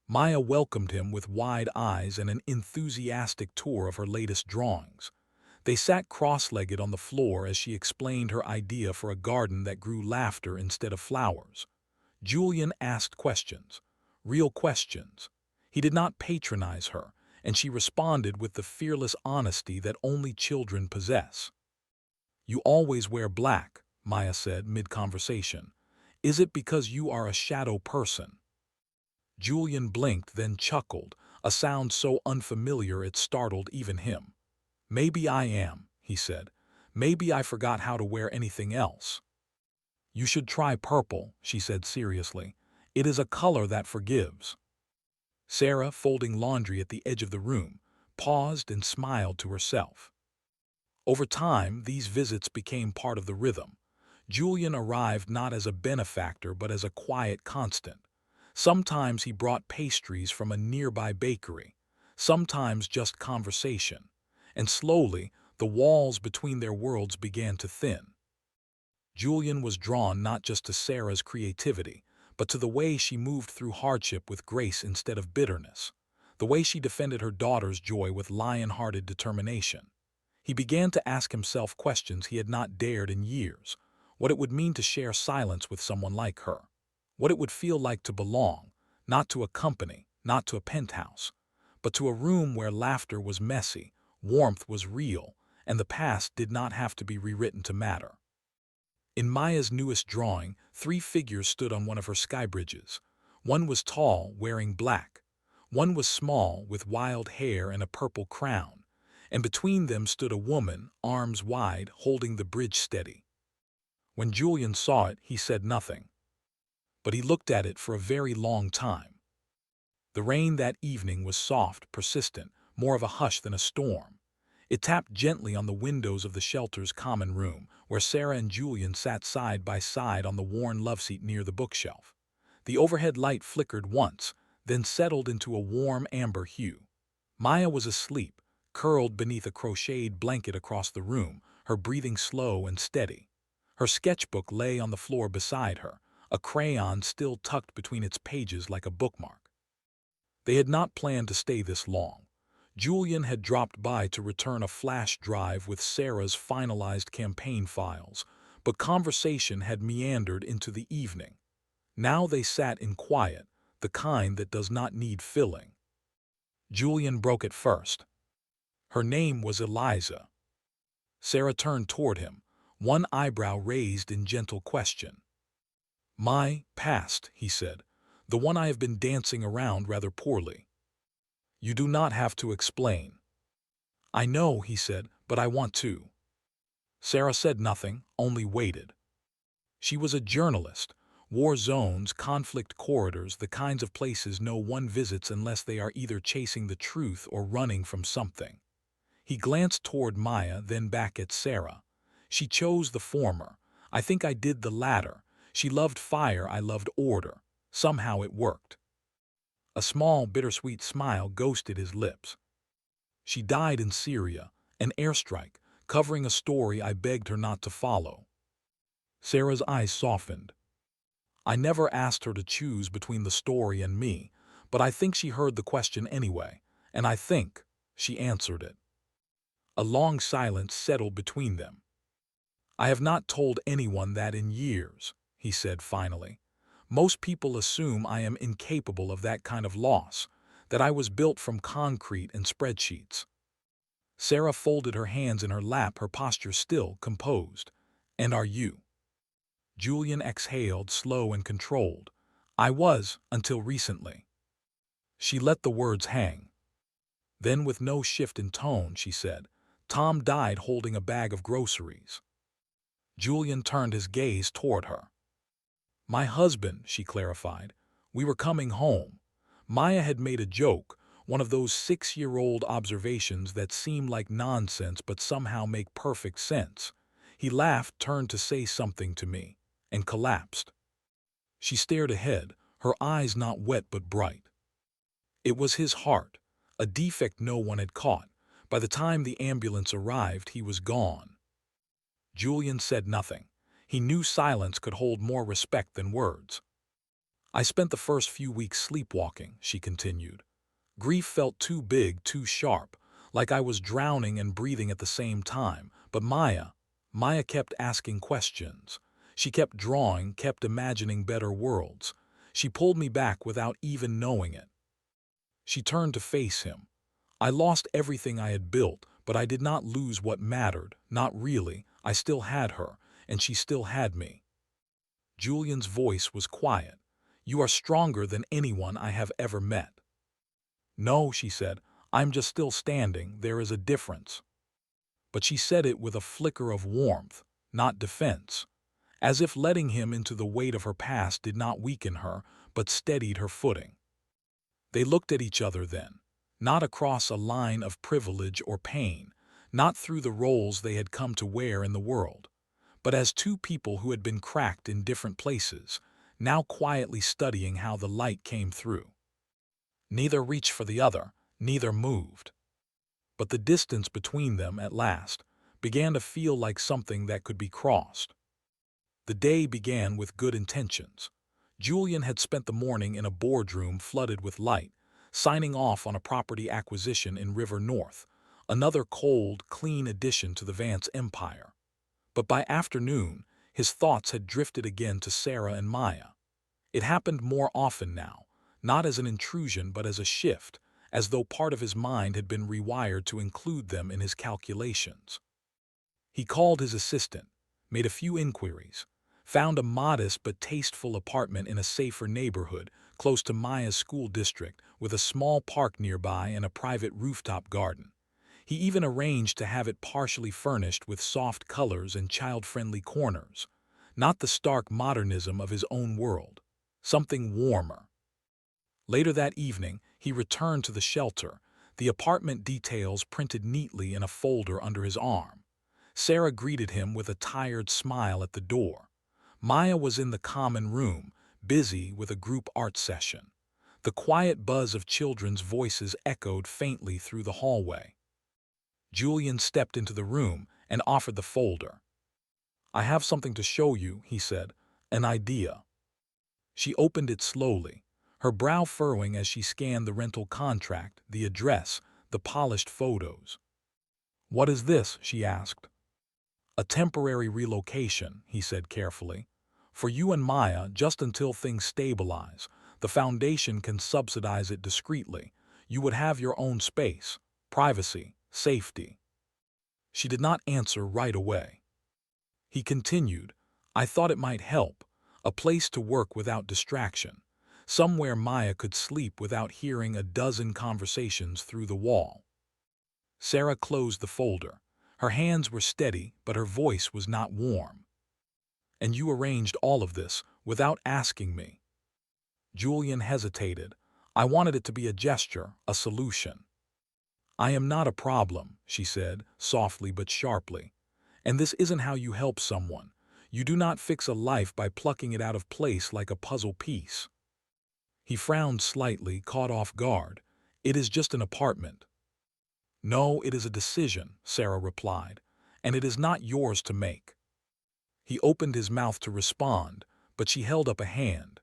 S1: Maya welcomed him with wide eyes and an enthusiastic tour of her latest drawings. They sat cross-legged on the floor as she explained her idea for a garden that grew laughter instead of flowers. Julian asked questions, real questions. He did not patronize her, and she responded with the fearless honesty that only children possess. "You always wear black," Maya said mid-conversation. "Is it because you are a shadow person?" Julian blinked, then chuckled, a sound so unfamiliar it startled even him. "Maybe I am," he said. "Maybe I forgot how to wear anything else." "You should try purple," she said seriously. "It is a color that forgives." Sarah, folding laundry at the edge of the room, paused and smiled to herself. Over time, these visits became part of the rhythm. Julian arrived not as a benefactor but as a quiet constant. Sometimes he brought pastries from a nearby bakery, sometimes just conversation, and slowly the walls between their worlds began to thin. Julian was drawn not just to Sarah's creativity, but to the way she moved through hardship with grace instead of bitterness, the way she defended her daughter's joy with lion-hearted determination. He began to ask himself questions he had not dared in years: what it would mean to share silence with someone like her, what it would feel like to belong, not to a company, not to a penthouse, but to a room where laughter was messy, warmth was real, and the past did not have to be rewritten to matter. In Maya's newest drawing, 3 figures stood on one of her sky bridges. One was tall, wearing black. One was small, with wild hair and a purple crown. And between them stood a woman, arms wide, holding the bridge steady. When Julian saw it, he said nothing. But he looked at it for a very long time. The rain that evening was soft, persistent, more of a hush than a storm. It tapped gently on the windows of the shelter's common room, where Sarah and Julian sat side by side on the worn loveseat near the bookshelf. The overhead light flickered once, then settled into a warm amber hue. Maya was asleep, curled beneath a crocheted blanket across the room, her breathing slow and steady. Her sketchbook lay on the floor beside her, a crayon still tucked between its pages like a bookmark. They had not planned to stay this long. Julian had dropped by to return a flash drive with Sarah's finalized campaign files, but conversation had meandered into the evening. Now they sat in quiet, the kind that does not need filling. Julian broke it first. Her name was Eliza. Sarah turned toward him, one eyebrow raised in gentle question. "My past," he said, "the one I have been dancing around rather poorly." "You do not have to explain." "I know," he said, "but I want to." Sarah said nothing, only waited. She was a journalist. War zones, conflict corridors, the kinds of places no one visits unless they are either chasing the truth or running from something. He glanced toward Maya, then back at Sarah. "She chose the former. I think I did the latter. She loved fire, I loved order. Somehow it worked." A small, bittersweet smile ghosted his lips. "She died in Syria, an airstrike, covering a story I begged her not to follow." Sarah's eyes softened. "I never asked her to choose between the story and me, but I think she heard the question anyway, and I think she answered it." A long silence settled between them. "I have not told anyone that in years," he said finally. "Most people assume I am incapable of that kind of loss, that I was built from concrete and spreadsheets." Sarah folded her hands in her lap, her posture still, composed. "And are you?" Julian exhaled, slow and controlled. "I was, until recently." She let the words hang. Then, with no shift in tone, she said, "Tom died holding a bag of groceries." Julian turned his gaze toward her. "My husband," she clarified. "We were coming home." Maya had made a joke, one of those 6-year-old observations that seem like nonsense but somehow make perfect sense. He laughed, turned to say something to me, and collapsed. She stared ahead, her eyes not wet but bright. It was his heart, a defect no one had caught. By the time the ambulance arrived, he was gone. Julian said nothing. He knew silence could hold more respect than words. I spent the first few weeks sleepwalking, she continued. Grief felt too big, too sharp, like I was drowning and breathing at the same time. But Maya kept asking questions. She kept drawing, kept imagining better worlds. She pulled me back without even knowing it. She turned to face him. I lost everything I had built, but I did not lose what mattered, not really. I still had her, and she still had me. Julian's voice was quiet. You are stronger than anyone I have ever met. No, she said, I'm just still standing. There is a difference. But she said it with a flicker of warmth, not defense, as if letting him into the weight of her past did not weaken her, but steadied her footing. They looked at each other then, not across a line of privilege or pain, not through the roles they had come to wear in the world, but as two people who had been cracked in different places, now quietly studying how the light came through. Neither reached for the other, neither moved. But the distance between them, at last, began to feel like something that could be crossed. The day began with good intentions. Julian had spent the morning in a boardroom flooded with light, signing off on a property acquisition in River North, another cold, clean addition to the Vance empire. But by afternoon, his thoughts had drifted again to Sarah and Maya. It happened more often now, not as an intrusion but as a shift, as though part of his mind had been rewired to include them in his calculations. He called his assistant, made a few inquiries, found a modest but tasteful apartment in a safer neighborhood close to Maya's school district with a small park nearby and a private rooftop garden. He even arranged to have it partially furnished with soft colors and child-friendly corners, not the stark modernism of his own world, something warmer. Later that evening, he returned to the shelter, the apartment details printed neatly in a folder under his arm. Sarah greeted him with a tired smile at the door. Maya was in the common room, busy with a group art session. The quiet buzz of children's voices echoed faintly through the hallway. Julian stepped into the room and offered the folder. I have something to show you, he said, an idea. She opened it slowly, her brow furrowing as she scanned the rental contract, the address, the polished photos. What is this? She asked. A temporary relocation, he said carefully. For you and Maya, just until things stabilize. The foundation can subsidize it discreetly. You would have your own space, privacy, safety. She did not answer right away. He continued, I thought it might help, a place to work without distraction, somewhere Maya could sleep without hearing a dozen conversations through the wall. Sarah closed the folder. Her hands were steady, but her voice was not warm. And you arranged all of this without asking me. Julian hesitated. I wanted it to be a gesture, a solution. I am not a problem, she said, softly but sharply. And this isn't how you help someone. You do not fix a life by plucking it out of place like a puzzle piece. He frowned slightly, caught off guard. It is just an apartment. No, it is a decision, Sarah replied, and it is not yours to make. He opened his mouth to respond, but she held up a hand.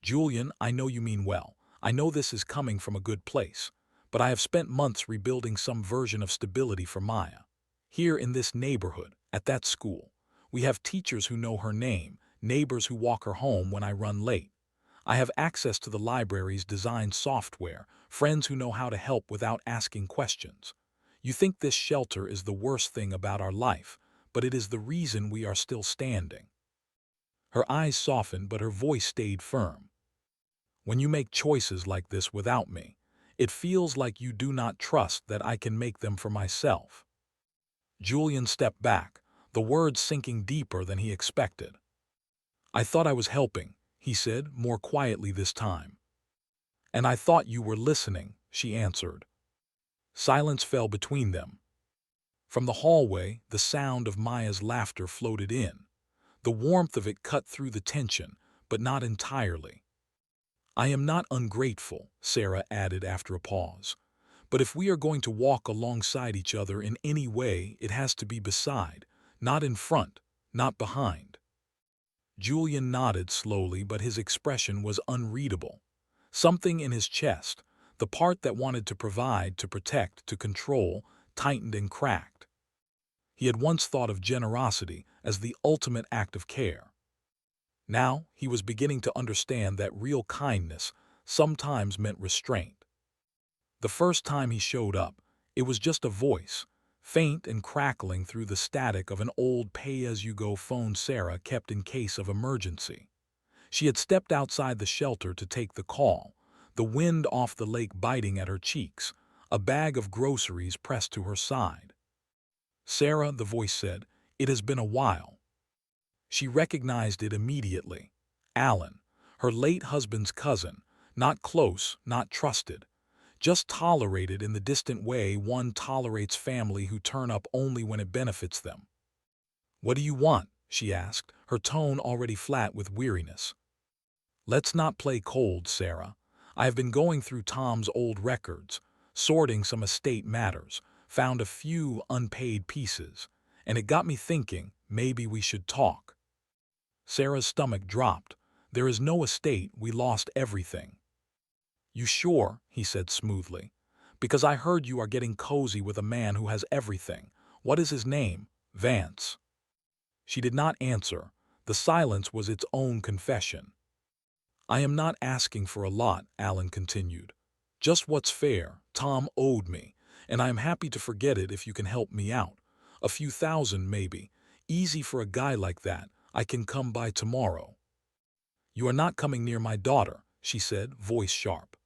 S1: Julian, I know you mean well. I know this is coming from a good place, but I have spent months rebuilding some version of stability for Maya. Here in this neighborhood, at that school, we have teachers who know her name, neighbors who walk her home when I run late. I have access to the library's design software, friends who know how to help without asking questions. You think this shelter is the worst thing about our life, but it is the reason we are still standing. Her eyes softened, but her voice stayed firm. When you make choices like this without me, it feels like you do not trust that I can make them for myself. Julian stepped back, the words sinking deeper than he expected. I thought I was helping, he said, more quietly this time. And I thought you were listening, she answered. Silence fell between them. From the hallway, the sound of Maya's laughter floated in. The warmth of it cut through the tension, but not entirely. "I am not ungrateful," Sarah added after a pause. "But if we are going to walk alongside each other in any way, it has to be beside, not in front, not behind." Julian nodded slowly, but his expression was unreadable. Something in his chest, the part that wanted to provide, to protect, to control, tightened and cracked. He had once thought of generosity as the ultimate act of care. Now he was beginning to understand that real kindness sometimes meant restraint. The first time he showed up, it was just a voice, faint and crackling through the static of an old pay-as-you-go phone Sarah kept in case of emergency. She had stepped outside the shelter to take the call, the wind off the lake biting at her cheeks, a bag of groceries pressed to her side. "Sarah," the voice said, "it has been a while." She recognized it immediately. Alan, her late husband's cousin, not close, not trusted, just tolerated in the distant way one tolerates family who turn up only when it benefits them. "What do you want?" she asked, her tone already flat with weariness. "Let's not play cold, Sarah. I have been going through Tom's old records, sorting some estate matters, found a few unpaid pieces, and it got me thinking maybe we should talk." Sarah's stomach dropped. "There is no estate, we lost everything." "You sure?" he said smoothly. "Because I heard you are getting cozy with a man who has everything. What is his name?" "Vance." She did not answer. The silence was its own confession. "I am not asking for a lot," Alan continued. "Just what's fair. Tom owed me, and I am happy to forget it if you can help me out. A few thousand, maybe. Easy for a guy like that. I can come by tomorrow." "You are not coming near my daughter," she said, voice sharp.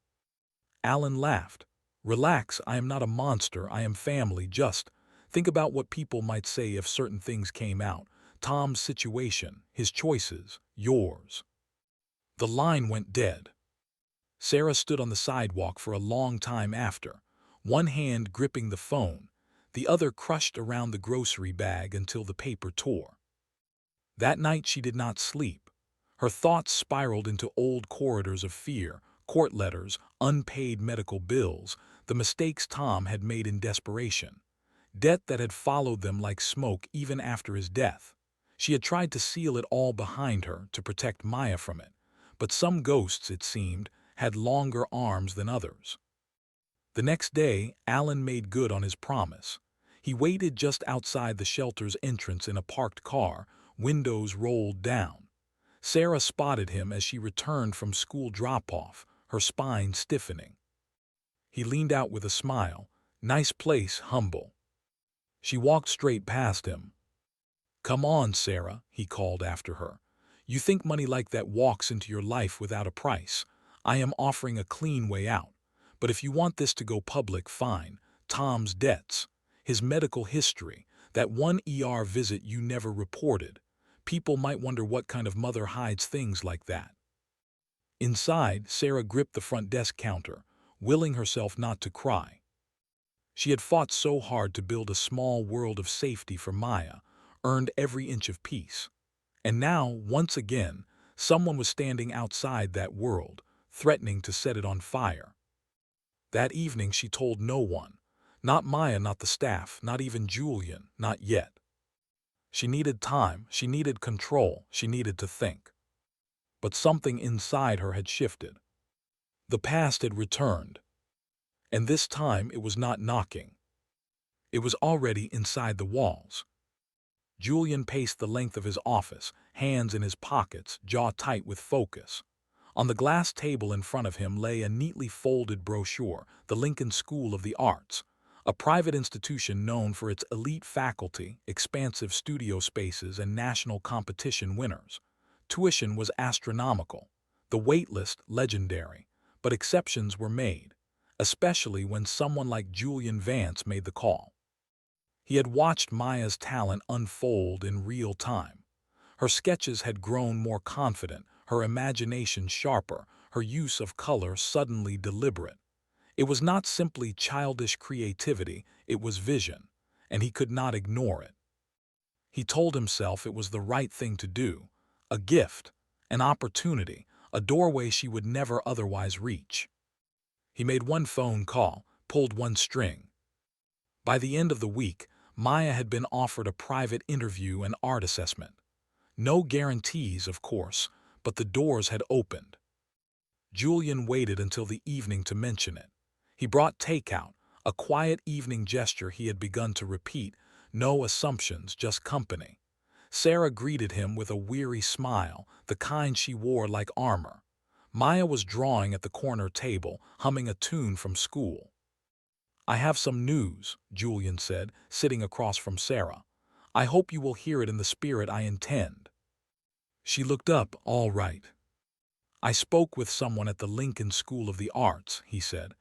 S1: Alan laughed. "Relax, I am not a monster, I am family, just think about what people might say if certain things came out. Tom's situation, his choices, yours." The line went dead. Sarah stood on the sidewalk for a long time after, one hand gripping the phone, the other crushed around the grocery bag until the paper tore. That night she did not sleep. Her thoughts spiraled into old corridors of fear, court letters, unpaid medical bills, the mistakes Tom had made in desperation, debt that had followed them like smoke even after his death. She had tried to seal it all behind her to protect Maya from it, but some ghosts, it seemed, had longer arms than others. The next day, Alan made good on his promise. He waited just outside the shelter's entrance in a parked car, windows rolled down. Sarah spotted him as she returned from school drop-off, her spine stiffening. He leaned out with a smile. "Nice place, humble." She walked straight past him. "Come on, Sarah," he called after her. "You think money like that walks into your life without a price. I am offering a clean way out. But if you want this to go public, fine. Tom's debts, his medical history, that one ER visit you never reported. People might wonder what kind of mother hides things like that." Inside, Sarah gripped the front desk counter, willing herself not to cry. She had fought so hard to build a small world of safety for Maya, earned every inch of peace. And now, once again, someone was standing outside that world, threatening to set it on fire. That evening she told no one. Not Maya, not the staff, not even Julian, not yet. She needed time, she needed control, she needed to think. But something inside her had shifted. The past had returned. And this time it was not knocking. It was already inside the walls. Julian paced the length of his office, hands in his pockets, jaw tight with focus. On the glass table in front of him lay a neatly folded brochure, the Lincoln School of the Arts, a private institution known for its elite faculty, expansive studio spaces, and national competition winners. Tuition was astronomical, the waitlist legendary, but exceptions were made, especially when someone like Julian Vance made the call. He had watched Maya's talent unfold in real time. Her sketches had grown more confident, her imagination sharper, her use of color suddenly deliberate. It was not simply childish creativity, it was vision, and he could not ignore it. He told himself it was the right thing to do, a gift, an opportunity, a doorway she would never otherwise reach. He made one phone call, pulled one string. By the end of the week, Maya had been offered a private interview and art assessment. No guarantees, of course, but the doors had opened. Julian waited until the evening to mention it. He brought takeout, a quiet evening gesture he had begun to repeat, no assumptions, just company. Sarah greeted him with a weary smile, the kind she wore like armor. Maya was drawing at the corner table, humming a tune from school. "I have some news," Julian said, sitting across from Sarah. "I hope you will hear it in the spirit I intend." She looked up, all right. "I spoke with someone at the Lincoln School of the Arts," he said.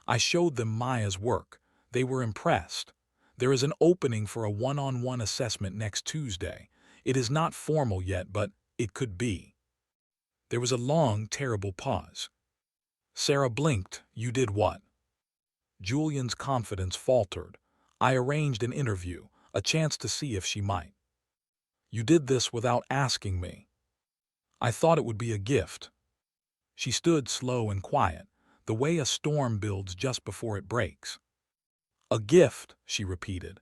S1: "I showed them Maya's work. They were impressed. There is an opening for a one-on-one assessment next Tuesday. It is not formal yet, but it could be." There was a long, terrible pause. Sarah blinked. "You did what?" Julian's confidence faltered. "I arranged an interview, a chance to see if she might." "You did this without asking me." "I thought it would be a gift." She stood slow and quiet, the way a storm builds just before it breaks. "A gift," she repeated.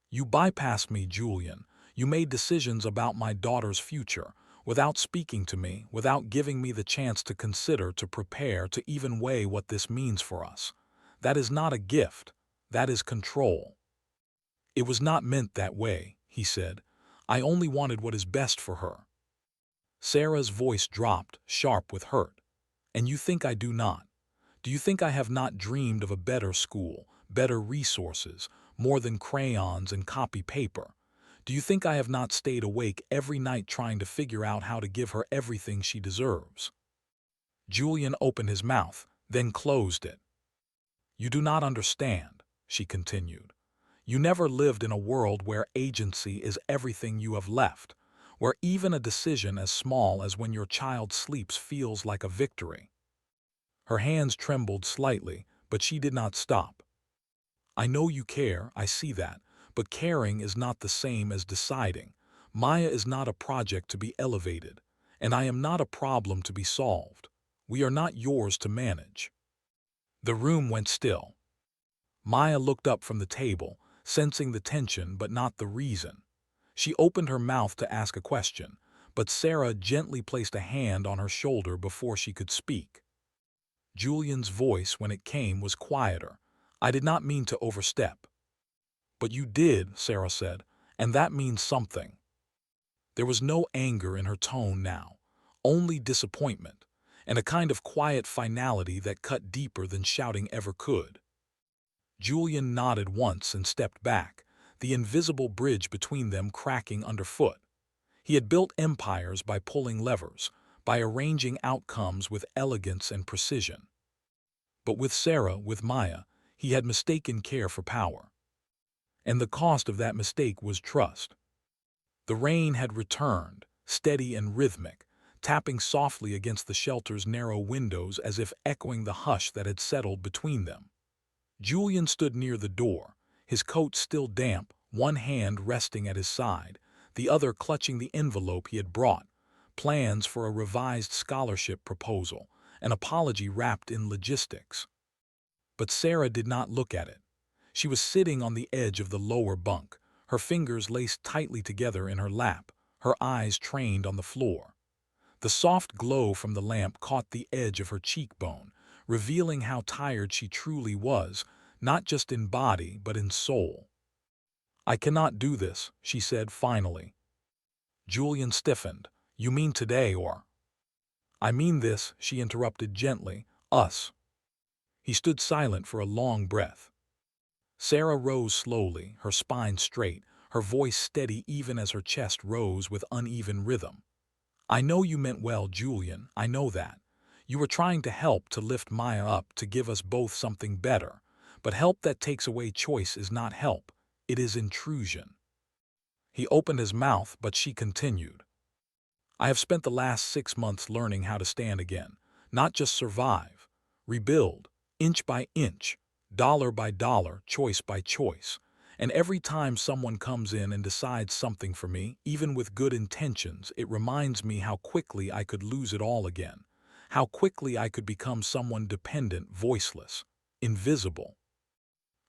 S1: "You bypassed me, Julian. You made decisions about my daughter's future, without speaking to me, without giving me the chance to consider, to prepare, to even weigh what this means for us. That is not a gift. That is control." "It was not meant that way," he said. "I only wanted what is best for her." Sarah's voice dropped, sharp with hurt. "And you think I do not? Do you think I have not dreamed of a better school, better resources, more than crayons and copy paper? Do you think I have not stayed awake every night trying to figure out how to give her everything she deserves?" Julian opened his mouth, then closed it. "You do not understand," she continued. "You never lived in a world where agency is everything you have left, where even a decision as small as when your child sleeps feels like a victory." Her hands trembled slightly, but she did not stop. "I know you care, I see that, but caring is not the same as deciding. Maya is not a project to be elevated, and I am not a problem to be solved. We are not yours to manage." The room went still. Maya looked up from the table, sensing the tension but not the reason. She opened her mouth to ask a question, but Sarah gently placed a hand on her shoulder before she could speak. Julian's voice, when it came, was quieter. "I did not mean to overstep." "But you did," Sarah said, "and that means something." There was no anger in her tone now, only disappointment, and a kind of quiet finality that cut deeper than shouting ever could. Julian nodded once and stepped back, the invisible bridge between them cracking underfoot. He had built empires by pulling levers, by arranging outcomes with elegance and precision. But with Sarah, with Maya, he had mistaken care for power. And the cost of that mistake was trust. The rain had returned, steady and rhythmic, tapping softly against the shelter's narrow windows as if echoing the hush that had settled between them. Julian stood near the door, his coat still damp, one hand resting at his side, the other clutching the envelope he had brought, plans for a revised scholarship proposal, an apology wrapped in logistics. But Sarah did not look at it. She was sitting on the edge of the lower bunk, her fingers laced tightly together in her lap, her eyes trained on the floor. The soft glow from the lamp caught the edge of her cheekbone, revealing how tired she truly was, not just in body but in soul. "I cannot do this," she said finally. Julian stiffened. "You mean today or—" "I mean this," she interrupted gently. "Us." He stood silent for a long breath. Sarah rose slowly, her spine straight, her voice steady even as her chest rose with uneven rhythm. "I know you meant well, Julian, I know that. You were trying to help, to lift Maya up, to give us both something better. But help that takes away choice is not help, it is intrusion." He opened his mouth, but she continued. "I have spent the last 6 months learning how to stand again, not just survive, rebuild, inch by inch, dollar by dollar, choice by choice. And every time someone comes in and decides something for me, even with good intentions, it reminds me how quickly I could lose it all again, how quickly I could become someone dependent, voiceless, invisible.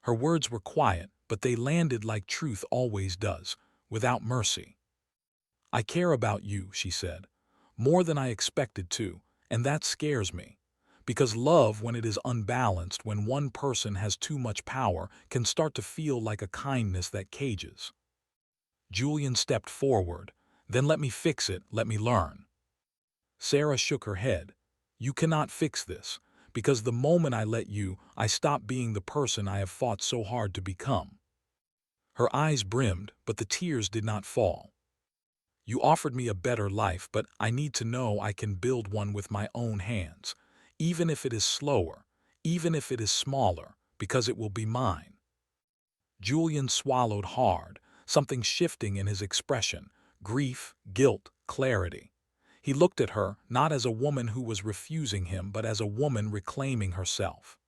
S1: Her words were quiet, but they landed like truth always does, without mercy. "I care about you," she said, "more than I expected to, and that scares me. Because love, when it is unbalanced, when one person has too much power, can start to feel like a kindness that cages." Julian stepped forward. "Then let me fix it, let me learn." Sarah shook her head. "You cannot fix this, because the moment I let you, I stop being the person I have fought so hard to become." Her eyes brimmed, but the tears did not fall. "You offered me a better life, but I need to know I can build one with my own hands, even if it is slower, even if it is smaller, because it will be mine." Julian swallowed hard, something shifting in his expression, grief, guilt, clarity. He looked at her, not as a woman who was refusing him, but as a woman reclaiming herself.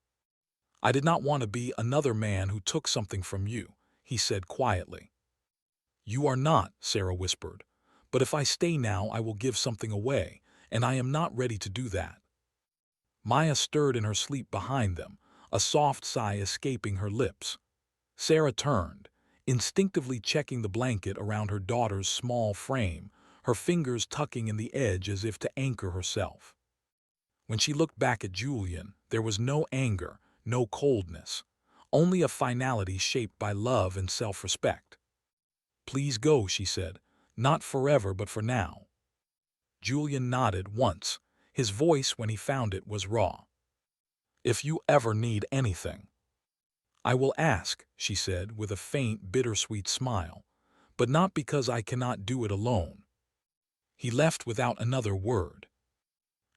S1: "I did not want to be another man who took something from you," he said quietly. "You are not," Sarah whispered. "But if I stay now, I will give something away, and I am not ready to do that." Maya stirred in her sleep behind them, a soft sigh escaping her lips. Sarah turned, instinctively checking the blanket around her daughter's small frame, her fingers tucking in the edge as if to anchor herself. When she looked back at Julian, there was no anger, no coldness, only a finality shaped by love and self-respect. "Please go," she said. "Not forever, but for now." Julian nodded once. His voice, when he found it, was raw. "If you ever need anything." "I will ask," she said, with a faint, bittersweet smile, "but not because I cannot do it alone." He left without another word.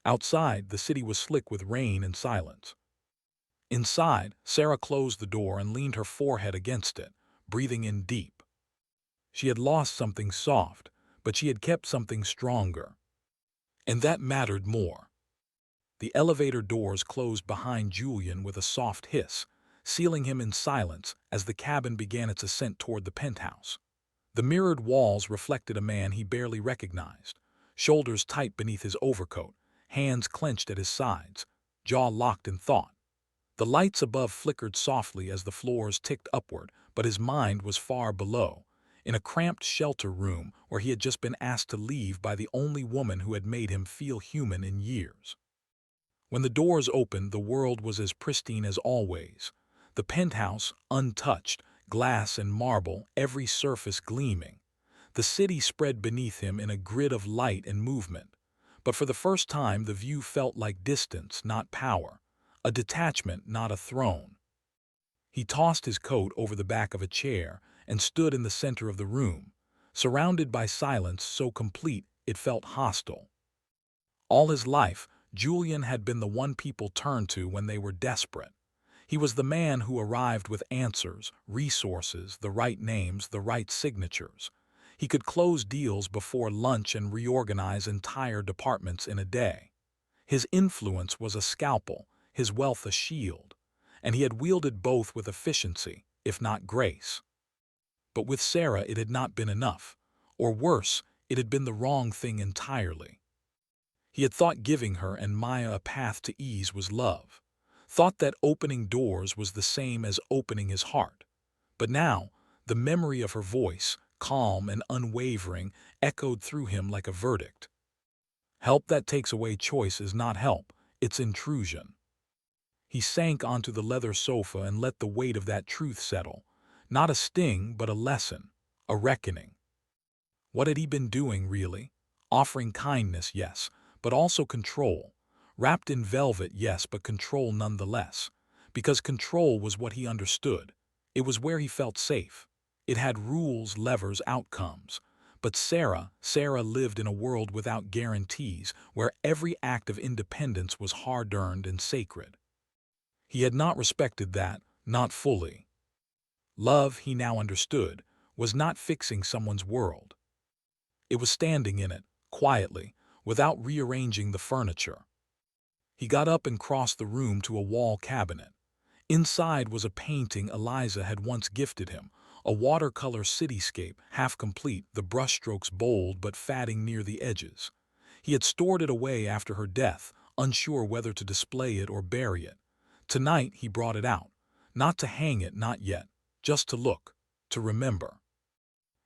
S1: Outside, the city was slick with rain and silence. Inside, Sarah closed the door and leaned her forehead against it, breathing in deep. She had lost something soft, but she had kept something stronger. And that mattered more. The elevator doors closed behind Julian with a soft hiss, sealing him in silence as the cabin began its ascent toward the penthouse. The mirrored walls reflected a man he barely recognized, shoulders tight beneath his overcoat, hands clenched at his sides, jaw locked in thought. The lights above flickered softly as the floors ticked upward, but his mind was far below, in a cramped shelter room where he had just been asked to leave by the only woman who had made him feel human in years. When the doors opened, the world was as pristine as always. The penthouse, untouched, glass and marble, every surface gleaming. The city spread beneath him in a grid of light and movement. But for the first time, the view felt like distance, not power. A detachment, not a throne. He tossed his coat over the back of a chair and stood in the center of the room, surrounded by silence so complete it felt hostile. All his life, Julian had been the one people turned to when they were desperate. He was the man who arrived with answers, resources, the right names, the right signatures. He could close deals before lunch and reorganize entire departments in a day. His influence was a scalpel, his wealth a shield, and he had wielded both with efficiency, if not grace. But with Sarah it had not been enough, or worse, it had been the wrong thing entirely. He had thought giving her and Maya a path to ease was love, thought that opening doors was the same as opening his heart. But now, the memory of her voice, calm and unwavering, echoed through him like a verdict. Help that takes away choice is not help, it's intrusion. He sank onto the leather sofa and let the weight of that truth settle. Not a sting, but a lesson, a reckoning. What had he been doing, really? Offering kindness, yes, but also control. Wrapped in velvet, yes, but control nonetheless. Because control was what he understood. It was where he felt safe. It had rules, levers, outcomes. But Sarah lived in a world without guarantees, where every act of independence was hard-earned and sacred. He had not respected that, not fully. Love, he now understood, was not fixing someone's world. It was standing in it, quietly, without rearranging the furniture. He got up and crossed the room to a wall cabinet. Inside was a painting Eliza had once gifted him, A watercolor cityscape, half complete, the brushstrokes bold but fading near the edges. He had stored it away after her death, unsure whether to display it or bury it. Tonight he brought it out. Not to hang it, not yet. Just to look. To remember.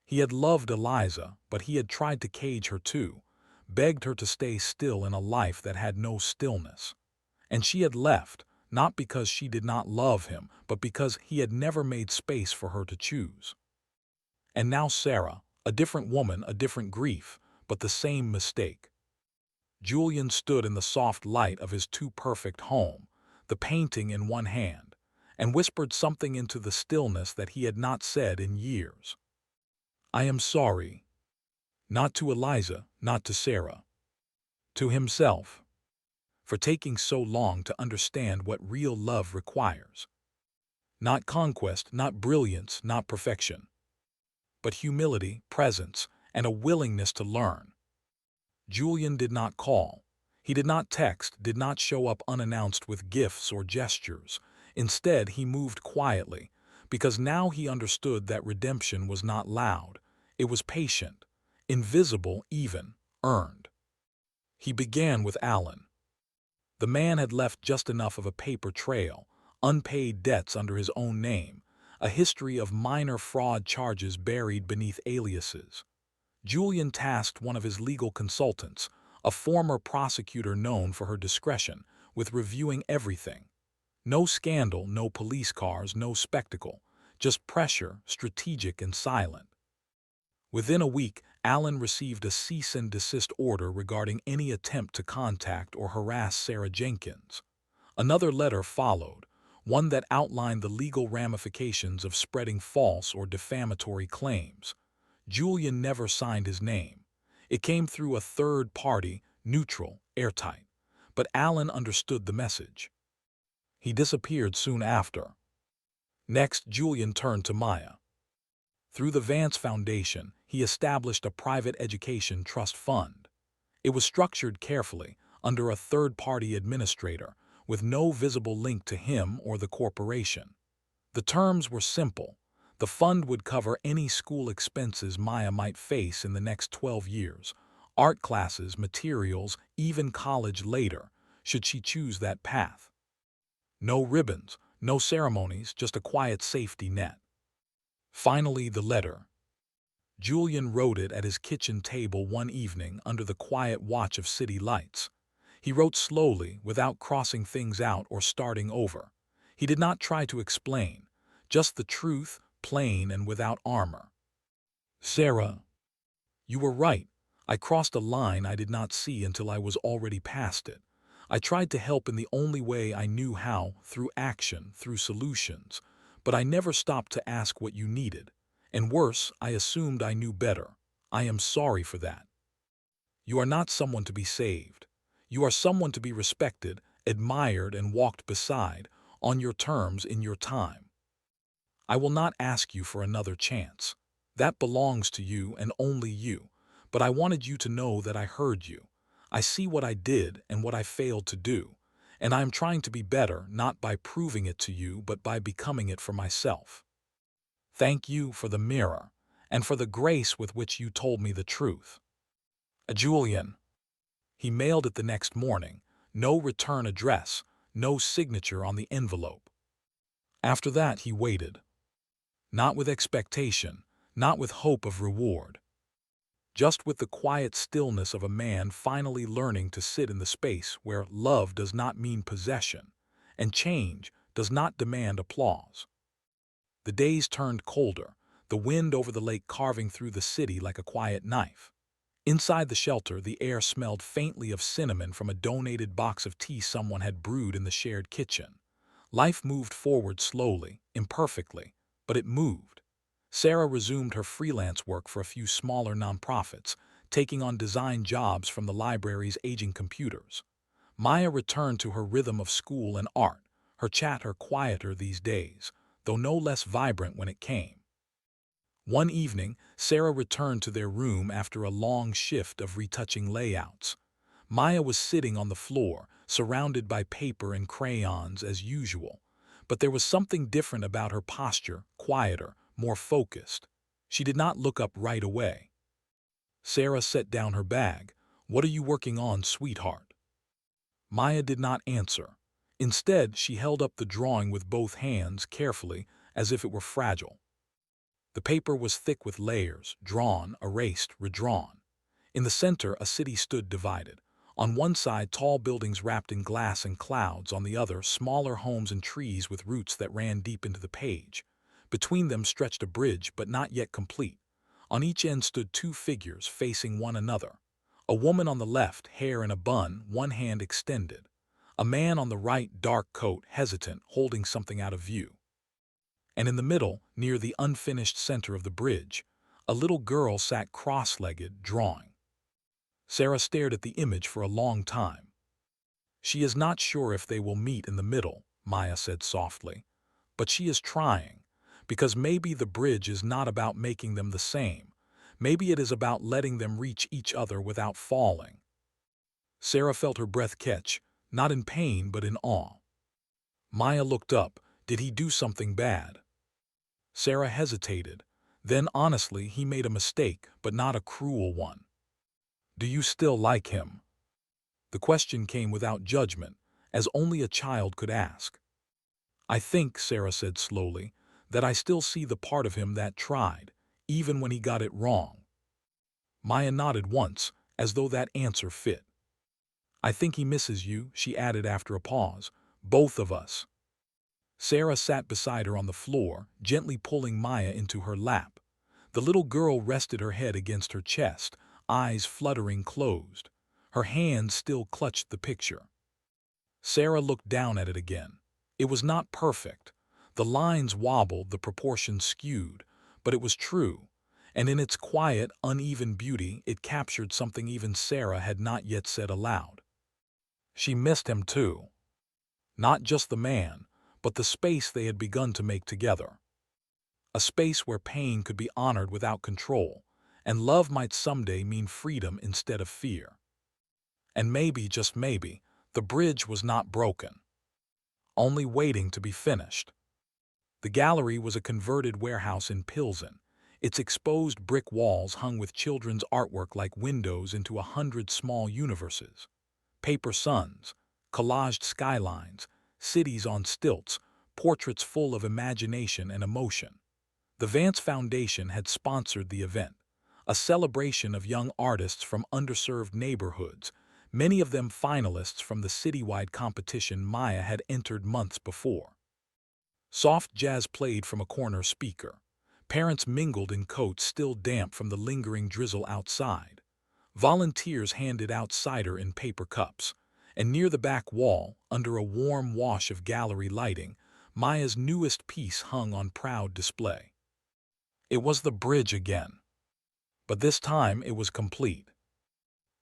S1: He had loved Eliza, but he had tried to cage her too, begged her to stay still in a life that had no stillness. And she had left, not because she did not love him, but because he had never made space for her to choose. And now Sarah, a different woman, a different grief, but the same mistake. Julian stood in the soft light of his too-perfect home, the painting in one hand, and whispered something into the stillness that he had not said in years. "I am sorry." Not to Eliza, not to Sarah. To himself. For taking so long to understand what real love requires. Not conquest, not brilliance, not perfection. But humility, presence, and a willingness to learn. Julian did not call. He did not text, did not show up unannounced with gifts or gestures. Instead, he moved quietly, because now he understood that redemption was not loud. It was patient, invisible even, earned. He began with Alan. The man had left just enough of a paper trail, unpaid debts under his own name, a history of minor fraud charges buried beneath aliases. Julian tasked one of his legal consultants, a former prosecutor known for her discretion, with reviewing everything. No scandal, no police cars, no spectacle, just pressure, strategic and silent. Within a week, Allen received a cease and desist order regarding any attempt to contact or harass Sarah Jenkins. Another letter followed, one that outlined the legal ramifications of spreading false or defamatory claims. Julian never signed his name. It came through a third party, neutral, airtight. But Allen understood the message. He disappeared soon after. Next, Julian turned to Maya. Through the Vance Foundation, he established a private education trust fund. It was structured carefully, under a third-party administrator, with no visible link to him or the corporation. The terms were simple. The fund would cover any school expenses Maya might face in the next 12 years, art classes, materials, even college later, should she choose that path. No ribbons, no ceremonies, just a quiet safety net. Finally, the letter. Julian wrote it at his kitchen table one evening under the quiet watch of city lights. He wrote slowly, without crossing things out or starting over. He did not try to explain, just the truth, plain and without armor. Sarah, you were right. I crossed a line I did not see until I was already past it. I tried to help in the only way I knew how, through action, through solutions, but I never stopped to ask what you needed. And worse, I assumed I knew better. I am sorry for that. You are not someone to be saved. You are someone to be respected, admired, and walked beside, on your terms in your time. I will not ask you for another chance. That belongs to you and only you. But I wanted you to know that I heard you. I see what I did and what I failed to do. And I am trying to be better, not by proving it to you, but by becoming it for myself. Thank you for the mirror, and for the grace with which you told me the truth. Julian. He mailed it the next morning. No return address, no signature on the envelope. After that he waited. Not with expectation, not with hope of reward. Just with the quiet stillness of a man finally learning to sit in the space where love does not mean possession, and change does not demand applause. The days turned colder, the wind over the lake carving through the city like a quiet knife. Inside the shelter, the air smelled faintly of cinnamon from a donated box of tea someone had brewed in the shared kitchen. Life moved forward slowly, imperfectly, but it moved. Sarah resumed her freelance work for a few smaller nonprofits, taking on design jobs from the library's aging computers. Maya returned to her rhythm of school and art, her chatter quieter these days, though no less vibrant when it came. One evening, Sarah returned to their room after a long shift of retouching layouts. Maya was sitting on the floor, surrounded by paper and crayons as usual, but there was something different about her posture, quieter, more focused. She did not look up right away. Sarah set down her bag. "What are you working on, sweetheart?" Maya did not answer. Instead, she held up the drawing with both hands carefully, as if it were fragile. The paper was thick with layers, drawn, erased, redrawn. In the center, a city stood divided. On one side, tall buildings wrapped in glass and clouds; on the other, smaller homes and trees with roots that ran deep into the page. Between them stretched a bridge, but not yet complete. On each end stood two figures facing one another. A woman on the left, hair in a bun, one hand extended. A man on the right, dark coat, hesitant, holding something out of view. And in the middle, near the unfinished center of the bridge, a little girl sat cross-legged, drawing. Sarah stared at the image for a long time. "She is not sure if they will meet in the middle," Maya said softly. "But she is trying, because maybe the bridge is not about making them the same. Maybe it is about letting them reach each other without falling." Sarah felt her breath catch, not in pain but in awe. Maya looked up. Did he do something bad? Sarah hesitated. Then, honestly, he made a mistake, but not a cruel one. "Do you still like him?" The question came without judgment, as only a child could ask. "I think," Sarah said slowly, "that I still see the part of him that tried, even when he got it wrong." Maya nodded once, as though that answer fit. "I think he misses you," she added after a pause. "Both of us." Sarah sat beside her on the floor, gently pulling Maya into her lap. The little girl rested her head against her chest, eyes fluttering closed. Her hands still clutched the picture. Sarah looked down at it again. It was not perfect. The lines wobbled, the proportions skewed, but it was true. And in its quiet, uneven beauty, it captured something even Sarah had not yet said aloud. She missed him too. Not just the man, but the space they had begun to make together. A space where pain could be honored without control, and love might someday mean freedom instead of fear. And maybe, just maybe, the bridge was not broken, only waiting to be finished. The gallery was a converted warehouse in Pilsen. Its exposed brick walls hung with children's artwork like windows into 100 small universes. Paper suns, collaged skylines, cities on stilts, portraits full of imagination and emotion. The Vance Foundation had sponsored the event, a celebration of young artists from underserved neighborhoods, many of them finalists from the citywide competition Maya had entered months before. Soft jazz played from a corner speaker. Parents mingled in coats still damp from the lingering drizzle outside. Volunteers handed out cider in paper cups. And near the back wall, under a warm wash of gallery lighting, Maya's newest piece hung on proud display. It was the bridge again. But this time it was complete.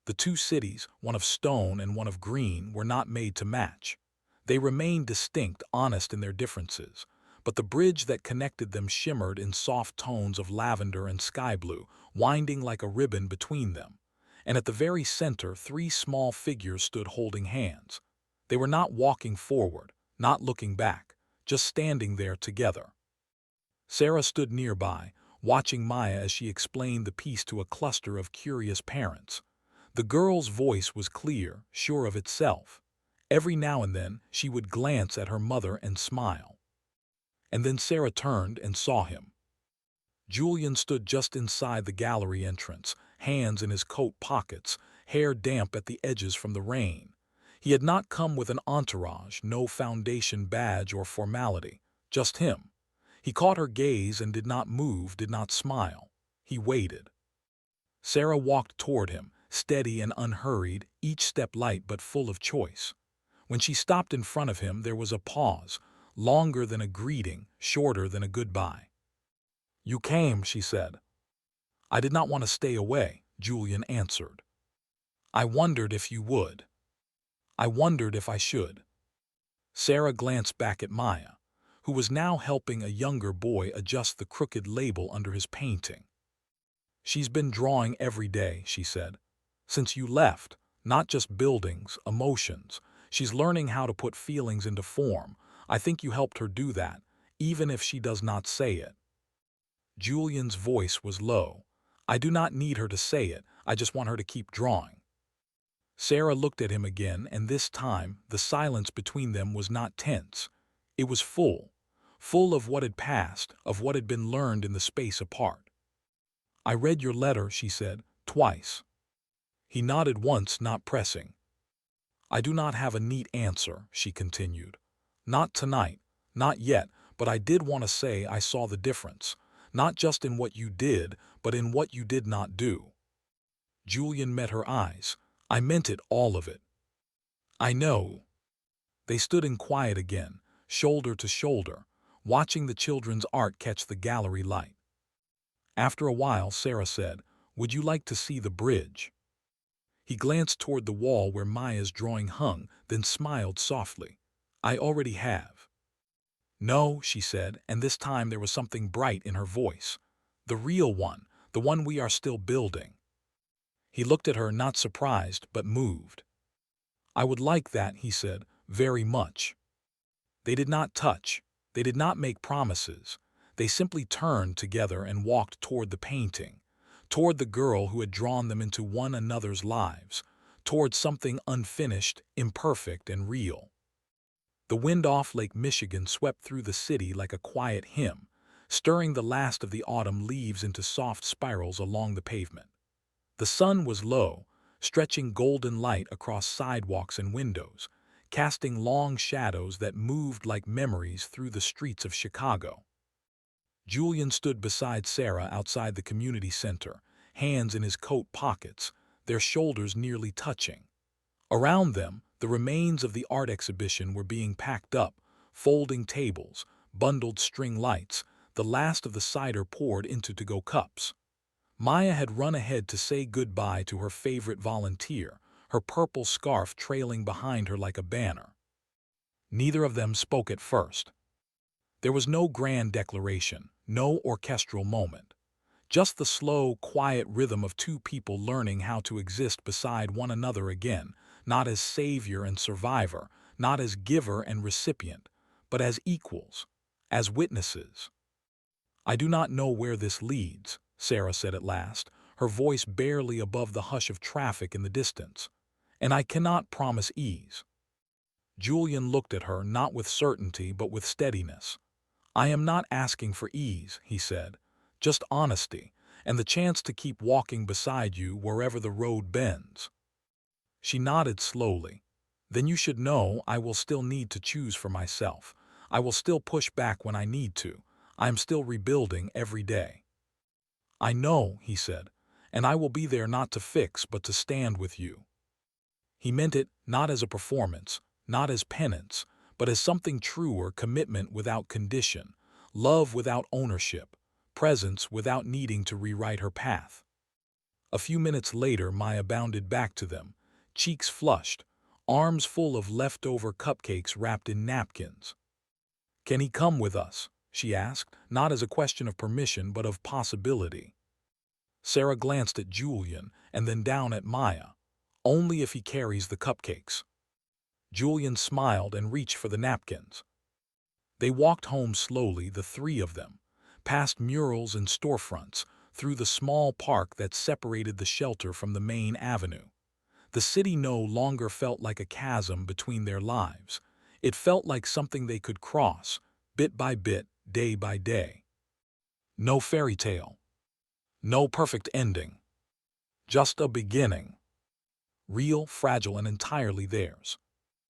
S1: The two cities, one of stone and one of green, were not made to match. They remained distinct, honest in their differences, but the bridge that connected them shimmered in soft tones of lavender and sky blue, winding like a ribbon between them. And at the very center, three small figures stood holding hands. They were not walking forward, not looking back, just standing there together. Sarah stood nearby, watching Maya as she explained the piece to a cluster of curious parents. The girl's voice was clear, sure of itself. Every now and then, she would glance at her mother and smile. And then Sarah turned and saw him. Julian stood just inside the gallery entrance, hands in his coat pockets, hair damp at the edges from the rain. He had not come with an entourage, no foundation badge or formality, just him. He caught her gaze and did not move, did not smile. He waited. Sarah walked toward him, steady and unhurried, each step light but full of choice. When she stopped in front of him, there was a pause, longer than a greeting, shorter than a goodbye. "You came," she said. "I did not want to stay away," Julian answered. "I wondered if you would. I wondered if I should." Sarah glanced back at Maya, who was now helping a younger boy adjust the crooked label under his painting. "She's been drawing every day," she said. "Since you left, not just buildings, emotions. She's learning how to put feelings into form. I think you helped her do that, even if she does not say it." Julian's voice was low. I do not need her to say it, I just want her to keep drawing. Sarah looked at him again, and this time the silence between them was not tense. It was full of what had passed, of what had been learned in the space apart. I read your letter, she said, twice. He nodded once, not pressing. I do not have a neat answer, she continued. Not tonight, not yet, but I did want to say I saw the difference, not just in what you did, but in what you did not do. Julian met her eyes. I meant it, all of it. I know. They stood in quiet again, shoulder to shoulder, watching the children's art catch the gallery light. After a while, Sarah said, Would you like to see the bridge? He glanced toward the wall where Maya's drawing hung, then smiled softly. I already have. No, she said, and this time there was something bright in her voice. The real one, the one we are still building. He looked at her, not surprised, but moved. I would like that, he said, very much. They did not touch. They did not make promises. They simply turned together and walked toward the painting, toward the girl who had drawn them into one another's lives, toward something unfinished, imperfect, and real. The wind off Lake Michigan swept through the city like a quiet hymn, stirring the last of the autumn leaves into soft spirals along the pavement. The sun was low, stretching golden light across sidewalks and windows, casting long shadows that moved like memories through the streets of Chicago. Julian stood beside Sarah outside the community center, hands in his coat pockets, their shoulders nearly touching. Around them, the remains of the art exhibition were being packed up, folding tables, bundled string lights, the last of the cider poured into to-go cups. Maya had run ahead to say goodbye to her favorite volunteer, her purple scarf trailing behind her like a banner. Neither of them spoke at first. There was no grand declaration, no orchestral moment. Just the slow, quiet rhythm of two people learning how to exist beside one another again, not as savior and survivor, not as giver and recipient, but as equals, as witnesses. I do not know where this leads, Sarah said at last, her voice barely above the hush of traffic in the distance. And I cannot promise ease. Julian looked at her, not with certainty, but with steadiness. I am not asking for ease, he said, just honesty, and the chance to keep walking beside you wherever the road bends. She nodded slowly. Then you should know I will still need to choose for myself. I will still push back when I need to. I am still rebuilding every day. I know, he said, and I will be there not to fix but to stand with you. He meant it not as a performance, not as penance, but as something truer, commitment without condition, love without ownership, presence without needing to rewrite her path. A few minutes later, Maya bounded back to them, cheeks flushed, arms full of leftover cupcakes wrapped in napkins. Can he come with us? She asked, not as a question of permission but of possibility. Sarah glanced at Julian and then down at Maya. Only if he carries the cupcakes. Julian smiled and reached for the napkins. They walked home slowly, the three of them, past murals and storefronts, through the small park that separated the shelter from the main avenue. The city no longer felt like a chasm between their lives. It felt like something they could cross, bit by bit, day by day. No fairy tale. No perfect ending. Just a beginning. Real, fragile, and entirely theirs.